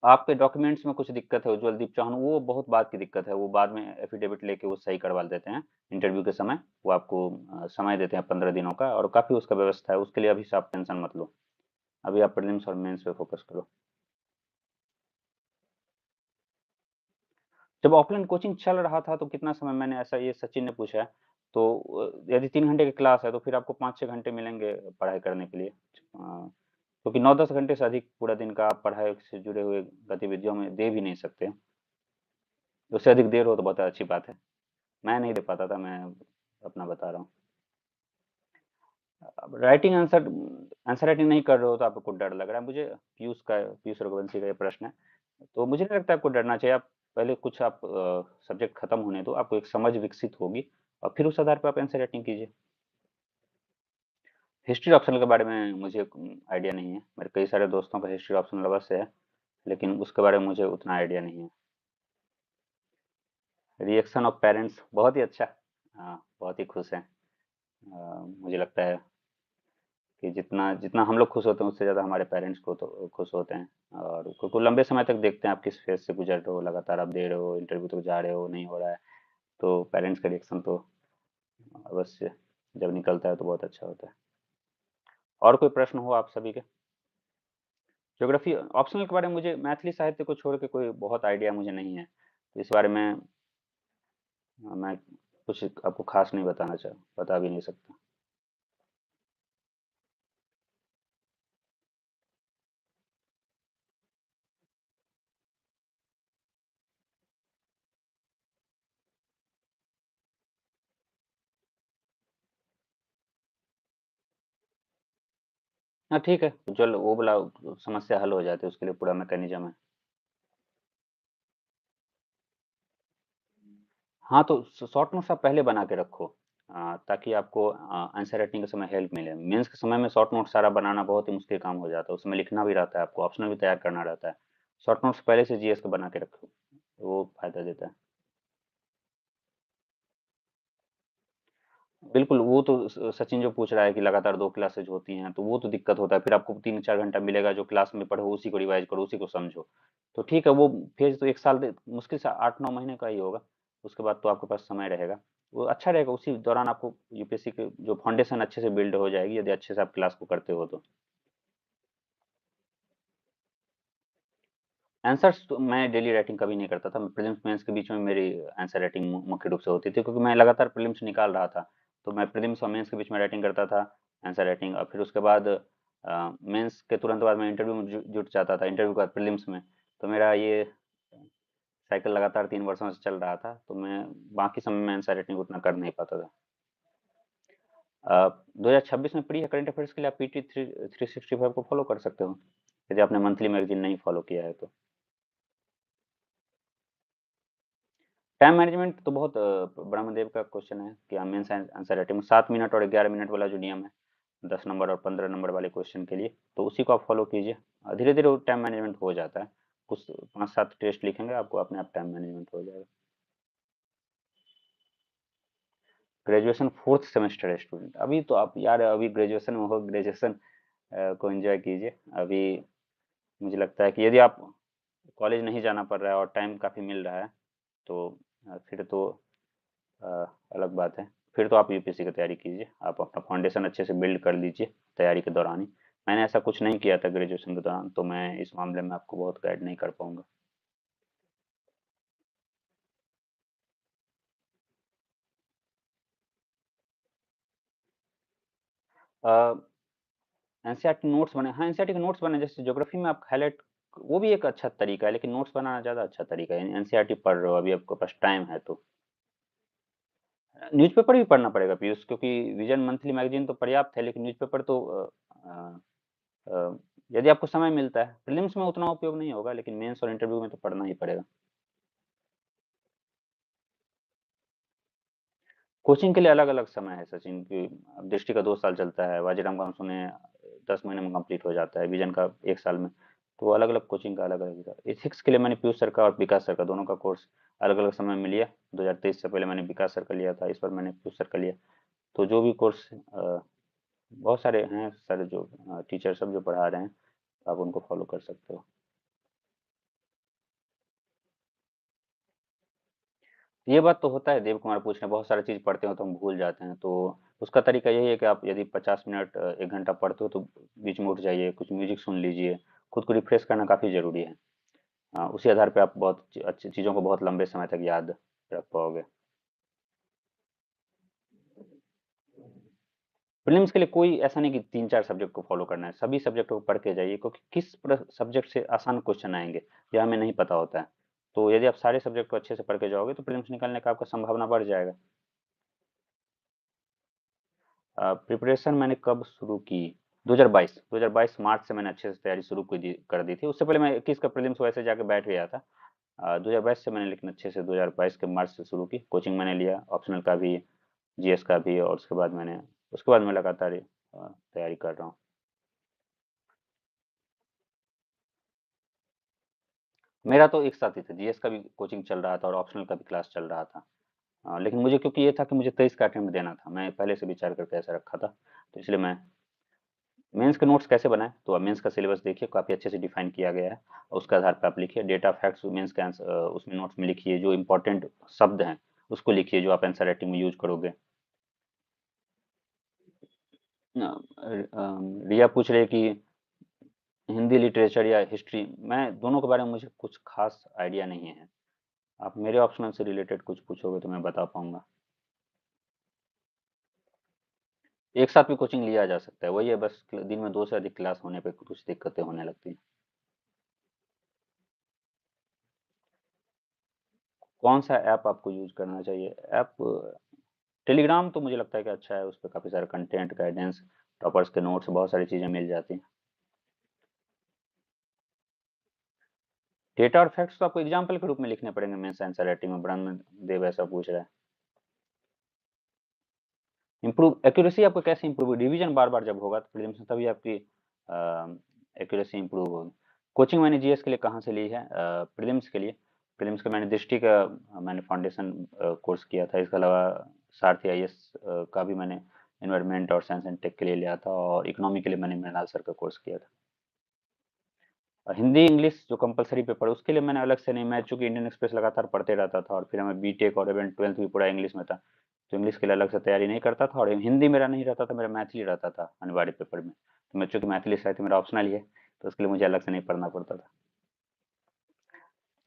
आपके डॉक्यूमेंट्स में कुछ दिक्कत है, उज्ज्वल दीप चौहान, वो बहुत बाद की दिक्कत है, वो बाद में एफिडेविट लेके वो सही करवा देते हैं इंटरव्यू के समय। वो आपको समय देते हैं 15 दिनों का, और काफ़ी उसका व्यवस्था है, उसके लिए अभी से आप टेंशन मत लो। अभी आप प्रीलिम्स और मेंस पे फोकस करो। जब ऑफलाइन कोचिंग चल रहा था तो कितना समय, मैंने ऐसा, ये सचिन ने पूछा है, तो यदि 3 घंटे की क्लास है तो फिर आपको 5-6 घंटे मिलेंगे पढ़ाई करने के लिए, क्योंकि 9-10 घंटे से अधिक पूरा दिन का आप पढ़ाई से जुड़े हुए गतिविधियों में दे भी नहीं सकते। उससे अधिक देर हो तो बहुत अच्छी बात है। मैं नहीं दे पाता था, मैं अपना बता रहा हूँ। अब राइटिंग आंसर आंसर राइटिंग नहीं कर रहे हो तो आपको डर लग रहा है, मुझे पीयूष रघुवंशी का ये प्रश्न है, तो मुझे नहीं लगता आपको डरना चाहिए। आप पहले कुछ आप सब्जेक्ट खत्म होने दो, आपको एक समझ विकसित होगी, और फिर उस आधार पर आप आंसर राइटिंग कीजिए। हिस्ट्री ऑप्शनल के बारे में मुझे आइडिया नहीं है, मेरे कई सारे दोस्तों का हिस्ट्री ऑप्शनल अवश्य है, लेकिन उसके बारे में मुझे उतना आइडिया नहीं है। रिएक्शन ऑफ पेरेंट्स बहुत ही अच्छा। हाँ, बहुत ही खुश हैं। मुझे लगता है कि जितना जितना हम लोग खुश होते हैं उससे ज़्यादा हमारे पेरेंट्स को तो खुश होते हैं, और क्योंकि लंबे समय तक देखते हैं आप किस फेज से गुजर रहे हो, लगातार आप दे रहे हो, इंटरव्यू तक जा रहे हो, नहीं हो रहा है, तो पेरेंट्स का रिएक्शन तो अवश्य जब निकलता है तो बहुत अच्छा होता है। और कोई प्रश्न हो आप सभी के? ज्योग्राफी ऑप्शनल के बारे में मुझे मैथिली साहित्य को छोड़ के कोई बहुत आइडिया मुझे नहीं है, तो इस बारे में मैं कुछ आपको खास नहीं बता भी नहीं सकता। हाँ ठीक है, चलो वो वाला समस्या हल हो जाती है, उसके लिए पूरा मैकेनिज्म है। हाँ, तो शॉर्ट नोट्स आप पहले बना के रखो, ताकि आपको आंसर राइटिंग के समय हेल्प मिले। मेंस के समय में शॉर्ट नोट सारा बनाना बहुत ही मुश्किल काम हो जाता है, उसमें लिखना भी रहता है, आपको ऑप्शनल भी तैयार करना रहता है। शॉर्ट नोट्स पहले से जीएस के बना के रखो, वो फायदा देता है। बिल्कुल, वो तो सचिन जो पूछ रहा है कि लगातार 2 क्लासेज होती हैं, तो वो तो दिक्कत होता है, फिर आपको 3-4 घंटा मिलेगा, जो क्लास में पढ़ो उसी को रिवाइज करो, उसी को समझो। तो ठीक है, वो फेज तो 1 साल मुश्किल से 8-9 महीने का ही होगा, उसके बाद तो आपके पास समय रहेगा। वो अच्छा रहेगा, उसी दौरान आपको यूपीएससी के जो फाउंडेशन अच्छे से बिल्ड हो जाएगी, यदि अच्छे से आप क्लास को करते हो तो। आंसर्स तो मैं डेली राइटिंग कभी नहीं करता था, मैं प्रीलिम्स मेंस के बीच में मेरी आंसर राइटिंग मुख्य रूप से होती थी, क्योंकि मैं लगातार प्रीलिम्स निकाल रहा था, तो मैं प्रीलिम्स और मेंस के बीच में राइटिंग करता था, आंसर राइटिंग, और फिर उसके बाद मेंस के तुरंत बाद मैं इंटरव्यू में जुट जाता था, इंटरव्यू के बाद प्रीलिम्स में। तो मेरा ये साइकिल लगातार 3 वर्षों से चल रहा था, तो मैं बाकी समय में आंसर राइटिंग उतना कर नहीं पाता था। 2026 में प्री है करंट अफेयर्स के लिए आप पीटी 365 को फॉलो कर सकते हो, यदि आपने मंथली मैगजीन नहीं फॉलो किया है तो। टाइम मैनेजमेंट तो बहुत ब्रह्मदेव का क्वेश्चन है कि मेंस आंसर राइटिंग में 7 मिनट और 11 मिनट वाला जो नियम है 10 नंबर और 15 नंबर वाले क्वेश्चन के लिए, तो उसी को आप फॉलो कीजिए। धीरे धीरे वो टाइम मैनेजमेंट हो जाता है, कुछ 5-7 टेस्ट लिखेंगे आपको अपने आप टाइम मैनेजमेंट हो जाएगा। ग्रेजुएशन फोर्थ सेमेस्टर है स्टूडेंट, अभी तो आप यार अभी ग्रेजुएशन में हो, ग्रेजुएशन को एंजॉय कीजिए। अभी मुझे लगता है कि यदि आप कॉलेज नहीं जाना पड़ रहा है और टाइम काफ़ी मिल रहा है तो फिर तो अ, अलग बात है। फिर तो आप यूपीएससी की तैयारी कीजिए, आप अपना फाउंडेशन अच्छे से बिल्ड कर लीजिए तैयारी के दौरान ही। मैंने ऐसा कुछ नहीं किया था ग्रेजुएशन के दौरान, तो मैं इस मामले में आपको बहुत गाइड नहीं कर पाऊंगा। एनसीईआरटी नोट्स बने, हाँ एनसीईआरटी के नोट्स बने, जैसे ज्योग्राफी में आप हाईलाइट, वो भी एक अच्छा तरीका है, लेकिन नोट्स बनाना ज़्यादा अच्छा तरीका है। एनसीईआरटी पढ़ रहे हो अभी, आपके पास टाइम है तो न्यूज़पेपर भी पढ़ना पड़ेगा पीयूष, क्योंकि विजन मंथली मैगजीन तो पर्याप्त है, लेकिन न्यूज़पेपर तो अ, अ, यदि आपको समय मिलता है, प्रीलिम्स में उतना उपयोग नहीं होगा, लेकिन मेंस और इंटरव्यू में तो पढ़ना ही पड़ेगा। कोचिंग के लिए अलग-अलग समय है सचिन की। अब दृष्टि का 2 साल चलता है, वाजीराम का हम सुने 10 महीने में कंप्लीट हो जाता है, विजन का 1 साल में। तो अलग-अलग कोचिंग का अलग-अलग था। एथिक्स के लिए मैंने पीयूष सर का और विकास सर का दोनों का कोर्स अलग-अलग समय में लिया। 2023 से पहले मैंने विकास सर का लिया था, इस बार मैंने पीयूष सर का लिया। तो जो भी कोर्स बहुत सारे हैं सर जो टीचर सब जो पढ़ा रहे हैं, आप उनको फॉलो कर सकते हो। ये बात तो होता है, देव कुमार पूछ रहे हैं, बहुत सारी चीज़ पढ़ते हो तो हम भूल जाते हैं, तो उसका तरीका यही है कि आप यदि 50 मिनट 1 घंटा पढ़ते हो तो बीच में उठ जाइए, कुछ म्यूजिक सुन लीजिए, खुद को रिफ्रेश करना काफ़ी ज़रूरी है। उसी आधार पे आप बहुत अच्छी चीज़ों को बहुत लंबे समय तक याद रख पाओगे। प्रीलिम्स के लिए कोई ऐसा नहीं कि 3-4 सब्जेक्ट को फॉलो करना है, सभी सब्जेक्ट को पढ़ के जाइए, क्योंकि किस सब्जेक्ट से आसान क्वेश्चन आएंगे यह हमें नहीं पता होता है। तो यदि आप सारे सब्जेक्ट को अच्छे से पढ़ के जाओगे तो प्रीलिम्स निकलने का आपका संभावना बढ़ जाएगा। प्रिपरेशन मैंने कब शुरू की? 2022 2022 मार्च से मैंने अच्छे से तैयारी शुरू कर दी थी। उससे पहले मैं 21 का प्रीलिम्स वैसे जाके बैठ गया था। 2022 से मैंने लेकिन अच्छे से 2022 के मार्च से शुरू की। कोचिंग मैंने लिया, ऑप्शनल का भी, जीएस का भी, और उसके बाद मैं लगातार तैयारी कर रहा हूँ। मेरा तो एक साथ ही था, जीएस का भी कोचिंग चल रहा था और ऑप्शनल का भी क्लास चल रहा था। लेकिन मुझे क्योंकि ये था कि मुझे 23 का अटेम्प्ट देना था, मैं पहले से विचार करके ऐसा रखा था, तो इसलिए मैं मेंस के नोट्स कैसे बनाएं, तो आप मेंस का सिलेबस देखिए, काफ़ी अच्छे से डिफाइन किया गया है, और उसके आधार पर आप लिखिए डेटा फैक्ट्स मेंस के आंसर, उसमें नोट्स में लिखिए, जो इंपॉर्टेंट शब्द हैं उसको लिखिए जो आप आंसर राइटिंग में यूज करोगे। रिया पूछ रही है कि हिंदी लिटरेचर या हिस्ट्री, मैं दोनों के बारे में मुझे कुछ खास आइडिया नहीं है। आप मेरे ऑप्शनल से रिलेटेड कुछ पूछोगे तो मैं बता पाऊंगा। एक साथ भी कोचिंग लिया जा सकता है, वही है बस दिन में 2 से अधिक क्लास होने पे कुछ दिक्कतें होने लगती हैं। कौन सा ऐप आपको यूज करना चाहिए? ऐप टेलीग्राम तो मुझे लगता है कि अच्छा है, उस पर काफ़ी सारे कंटेंट, गाइडेंस, टॉपर्स के नोट्स, बहुत सारी चीज़ें मिल जाती हैं। डेटा और फैक्ट्स तो आपको एग्जाम्पल के रूप में लिखने पड़ेंगे मेंस आंसर राइटिंग में, ब्रह्म देव ऐसा पूछ रहा है। इम्प्रूव एक्यूरेसी आपको कैसे इम्प्रूव, रिवीजन बार बार जब होगा तो प्रीलिम्स में तभी आपकी एक्यूरेसी इम्प्रूव होगी। कोचिंग मैंने जीएस के लिए कहाँ से ली है? प्रीलिम्स के लिए, प्रीलिम्स का मैंने दृष्टि का मैंने फाउंडेशन कोर्स किया था, इसके अलावा सारथी आईएएस का भी मैंने इन्वायरमेंट और साइंस एंड टेक के लिए लिया था, और इकोनॉमी के लिए मैंने मृणाल सर का कोर्स किया था। हिंदी इंग्लिश जो कंपलसरी पेपर उसके लिए मैंने अलग से नहीं, मैं चूंकि इंडियन एक्सप्रेस लगातार पढ़ते रहता था, और फिर मैं बीटेक और इवन 12th भी पूरा इंग्लिश में था, तो इंग्लिश के लिए अलग से तैयारी नहीं करता था, और हिंदी मेरा नहीं रहता था, मेरा मैथिली रहता था अनिवार्य पेपर में, तो मैं चूंकि मैथिली साहित्य मेरा ऑप्शनल ही है, तो उसके लिए मुझे अलग से नहीं पढ़ना पड़ता था।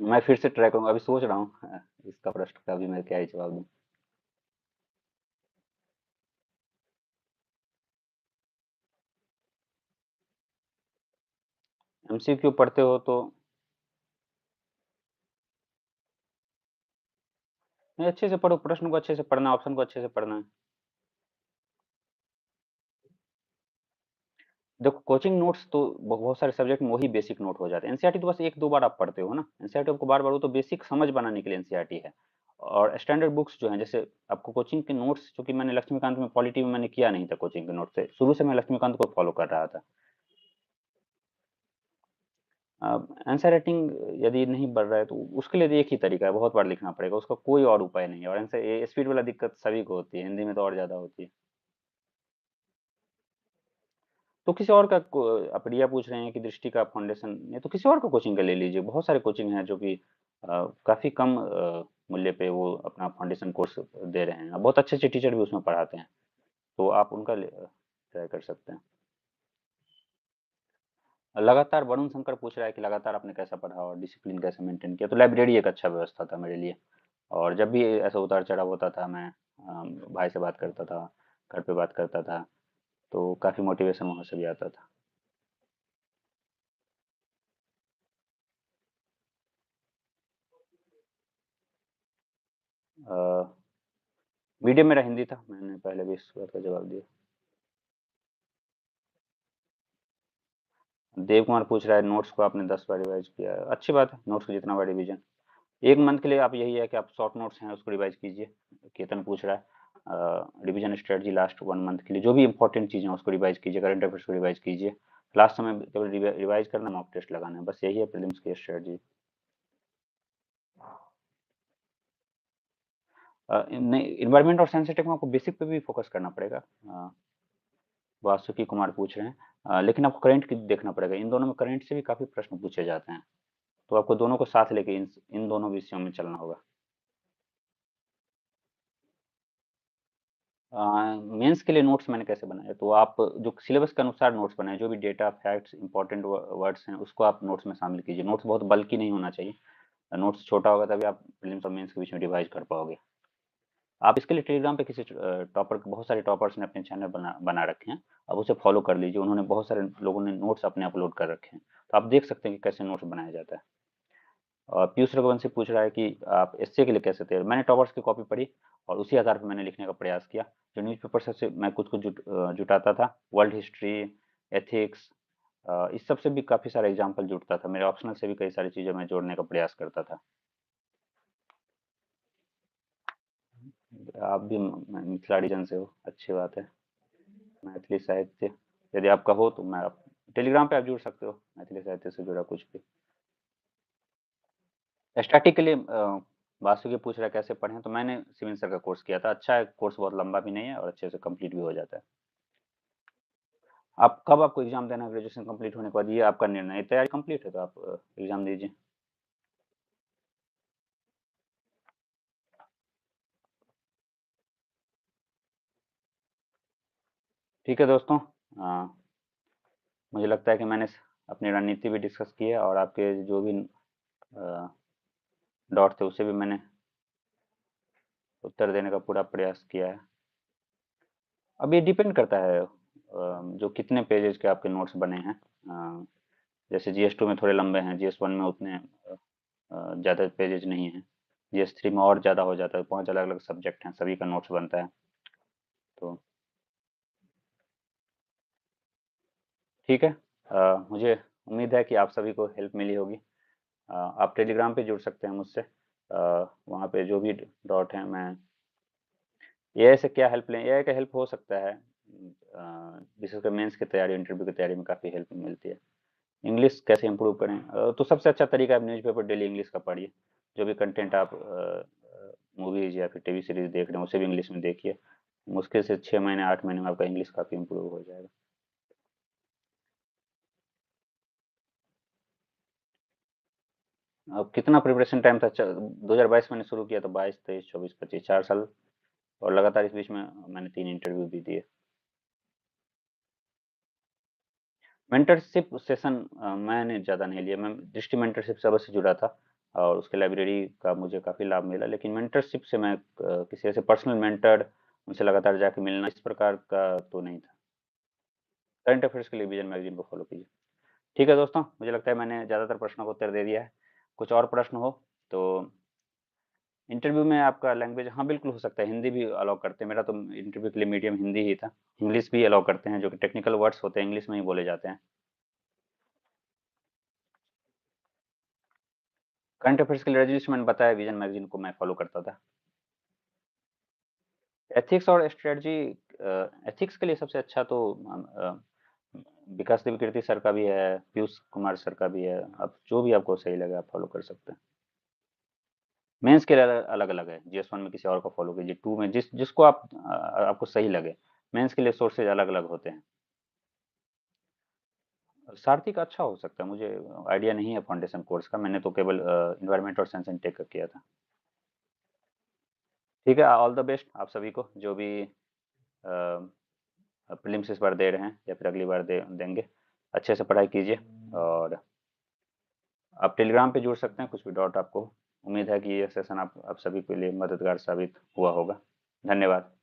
मैं फिर से ट्राई करूंगा, अभी सोच रहा हूँ इसका प्रश्न का भी मैं क्या ही जवाब दूँ। एमसीक्यू पढ़ते हो तो नहीं, अच्छे से पढ़ो, प्रश्न को अच्छे से पढ़ना, ऑप्शन को अच्छे से पढ़ना है। देखो कोचिंग नोट्स तो बहुत सारे सब्जेक्ट में वही बेसिक नोट हो जाते हैं। एनसीईआरटी तो बस 1-2 बार आप पढ़ते हो ना, एनसीईआरटी आपको बार-बार वो तो बेसिक समझ बनाने के लिए एनसीईआरटी है। और स्टैंडर्ड बुक्स जो हैं जैसे आपको कोचिंग के नोट्स, चूँकि मैंने लक्ष्मीकांत में पॉलिटी में मैंने किया नहीं था कोचिंग के नोट से, शुरू से मैं लक्ष्मीकांत को फॉलो कर रहा था। आंसर राइटिंग यदि नहीं बढ़ रहा है तो उसके लिए तो एक ही तरीका है, बहुत बार लिखना पड़ेगा, उसका कोई और उपाय नहीं है। और आंसर ये स्पीड वाला दिक्कत सभी को होती है, हिंदी में तो और ज़्यादा होती है। तो किसी और का आप रिया पूछ रहे हैं कि दृष्टि का फाउंडेशन नहीं, तो किसी और का कोचिंग का ले लीजिए। बहुत सारे कोचिंग हैं जो कि काफ़ी कम मूल्य पे वो अपना फाउंडेशन कोर्स दे रहे हैं। बहुत अच्छे-अच्छे टीचर भी उसमें पढ़ाते हैं, तो आप उनका ट्राई कर सकते हैं। लगातार वरुण शंकर पूछ रहा है कि लगातार आपने कैसा पढ़ा और डिसिप्लिन कैसे मेंटेन किया? तो लाइब्रेरी एक अच्छा व्यवस्था था मेरे लिए। और जब भी ऐसा उतार-चढ़ाव होता था, मैं भाई से बात करता था, घर पे बात करता था, तो काफ़ी मोटिवेशन वहाँ से भी आता था। अ, मीडियम मेरा हिंदी था, मैंने पहले भी इस बात का जवाब दिया। देव कुमार पूछ रहा है नोट्स को आपने 10 बार रिवाइज़ किया है। अच्छी बात है, नोट्स को जितना बार रिवीजन। 1 मंथ के लिए आप यही है कि आप शॉर्ट नोट्स हैं उसको रिवाइज़ कीजिए। केतन पूछ रहा है रिवीजन स्ट्रेटजी लास्ट 1 मंथ के लिए जो भी इम्पोर्टेंट चीज़ें हैं उसको रिवाइज़ कीजिए, करंट अफेयर्स को रिवाइज़ कीजिए। लास्ट समय केवल रिवाइज़ करना, मॉक टेस्ट लगाना है, बस यही है प्रीलिम्स की स्ट्रेटजी। नहीं, एनवायरनमेंट और साइंस टेक में आपको बेसिक पे भी फोकस करना पड़ेगा। वासुकी कुमार पूछ रहे हैं लेकिन आपको करंट की देखना पड़ेगा। इन दोनों में करंट से भी काफ़ी प्रश्न पूछे जाते हैं, तो आपको दोनों को साथ लेके इन दोनों विषयों में चलना होगा। मेंस के लिए नोट्स मैंने कैसे बनाए, तो आप जो सिलेबस के अनुसार नोट्स बनाएँ, जो भी डेटा, फैक्ट्स, इंपॉर्टेंट वर्ड्स हैं, उसको आप नोट्स में शामिल कीजिए। नोट्स बहुत बल्की नहीं होना चाहिए। नोट्स छोटा होगा तभी आप प्रीलिम्स और मेंस के बीच में रिवाइज़ कर पाओगे। आप इसके लिए टेलीग्राम पे किसी टॉपर, बहुत सारे टॉपर्स ने अपने चैनल बना बना रखे हैं, आप उसे फॉलो कर लीजिए। उन्होंने बहुत सारे लोगों ने नोट्स अपने अपलोड कर रखे हैं, तो आप देख सकते हैं कि कैसे नोट्स बनाया जाता है। और पीयूष रघुवंशी पूछ रहा है कि आप एसए के लिए कैसे तैयार, मैंने टॉपर्स की कॉपी पढ़ी और उसी आधार पर मैंने लिखने का प्रयास किया। जो न्यूज़पेपर से मैं कुछ कुछ जुटाता था, वर्ल्ड हिस्ट्री, एथिक्स, इस सब से भी काफ़ी सारे एग्जाम्पल जुटता था। मेरे ऑप्शनल से भी कई सारी चीज़ें मैं जोड़ने का प्रयास करता था। आप भी मिथिला रीजन से हो, अच्छी बात है। मैथिली साहित्य, यदि आपका हो तो मैं आप टेलीग्राम पे आप जुड़ सकते हो, मैथिली साहित्य से जुड़ा कुछ भी। स्टैटिक के लिए वासुकी पूछ रहा है कैसे पढ़ें, तो मैंने सिविल सर का कोर्स किया था। अच्छा है कोर्स, बहुत लंबा भी नहीं है और अच्छे से कंप्लीट भी हो जाता है। आप कब आपको एग्जाम देना है ग्रेजुएशन कंप्लीट होने के बाद, ये आपका निर्णय है। तैयारी कंप्लीट है तो आप एग्जाम दीजिए। ठीक है दोस्तों, मुझे लगता है कि मैंने अपनी रणनीति भी डिस्कस की है और आपके जो भी डाउट थे उसे भी मैंने उत्तर देने का पूरा प्रयास किया है। अब ये डिपेंड करता है जो कितने पेजेस के आपके नोट्स बने हैं। जैसे जीएस 2 में थोड़े लंबे हैं, जीएस 1 में उतने ज़्यादा पेजेज नहीं हैं, जीएस 3 में और ज़्यादा हो जाता है, 5 अलग अलग सब्जेक्ट हैं, सभी का नोट्स बनता है। तो ठीक है, मुझे उम्मीद है कि आप सभी को हेल्प मिली होगी। आप टेलीग्राम पे जुड़ सकते हैं मुझसे, वहाँ पे जो भी डाउट हैं मैं एआई से क्या हेल्प लें, एआई का हेल्प हो सकता है। विशेषकर मेंस की तैयारी, इंटरव्यू की तैयारी में काफ़ी हेल्प मिलती है। इंग्लिश कैसे इंप्रूव करें, तो सबसे अच्छा तरीका है न्यूज़पेपर डेली इंग्लिश का पढ़िए। जो भी कंटेंट आप मूवीज या फिर टीवी सीरीज देख रहे हैं उसे भी इंग्लिश में देखिए। मुश्किल से 6 महीने 8 महीने में आपका इंग्लिश काफ़ी इंप्रूव हो जाएगा। अब कितना प्रिपरेशन टाइम था, 2022 मैंने शुरू किया तो 22 23 24 25 4 साल, और लगातार इस बीच में मैंने 3 इंटरव्यू भी दिए। मेंटरशिप सेशन मैंने ज़्यादा नहीं लिया, मैं दृष्टि मेंटरशिप से अवश्य जुड़ा था और उसके लाइब्रेरी का मुझे काफ़ी लाभ मिला, लेकिन मेंटरशिप से मैं किसी ऐसे पर्सनल मेंटर उनसे लगातार जाके मिलना इस प्रकार का तो नहीं था। करंट अफेयर्स के लिए विजन मैगजीन को फॉलो कीजिए। ठीक है दोस्तों, मुझे लगता है मैंने ज़्यादातर प्रश्नों का उत्तर दे दिया है। कुछ और प्रश्न हो तो इंटरव्यू में आपका लैंग्वेज, हाँ, बिल्कुल हो सकता है, हिंदी भी अलाउ करते हैं। मेरा तो इंटरव्यू के लिए मीडियम हिंदी ही था। इंग्लिश भी अलाउ करते हैं, जो कि टेक्निकल वर्ड्स होते हैं इंग्लिश में ही बोले जाते हैं। करंट अफेयर्स के लिए रजिस्टर मैंने बताया, विजन मैगज़ीन को मैं फॉलो करता था। एथिक्स और स्ट्रेटजी, एथिक्स के लिए सबसे अच्छा तो विकास देवकीर्ति सर का भी है, पीयूष कुमार सर का भी है। अब जो भी आपको सही लगे आप फॉलो कर सकते हैं। मेंस के लिए अलग अलग है, जीएस 1 में किसी और को फॉलो कीजिए, 2 में जिसको आपको सही लगे। मेंस के लिए सोर्सेज अलग अलग होते हैं। सारथी का अच्छा हो सकता है, मुझे आइडिया नहीं है फाउंडेशन कोर्स का, मैंने तो केवल इन्वायरमेंट और साइंस एंड टेक का किया था। ठीक है, ऑल द बेस्ट आप सभी को, जो भी प्रीलिम्स इस बार दे रहे हैं या फिर अगली बार देंगे। अच्छे से पढ़ाई कीजिए, और आप टेलीग्राम पे जुड़ सकते हैं, कुछ भी डाउट आपको। उम्मीद है कि ये सेशन आप सभी के लिए मददगार साबित हुआ होगा। धन्यवाद।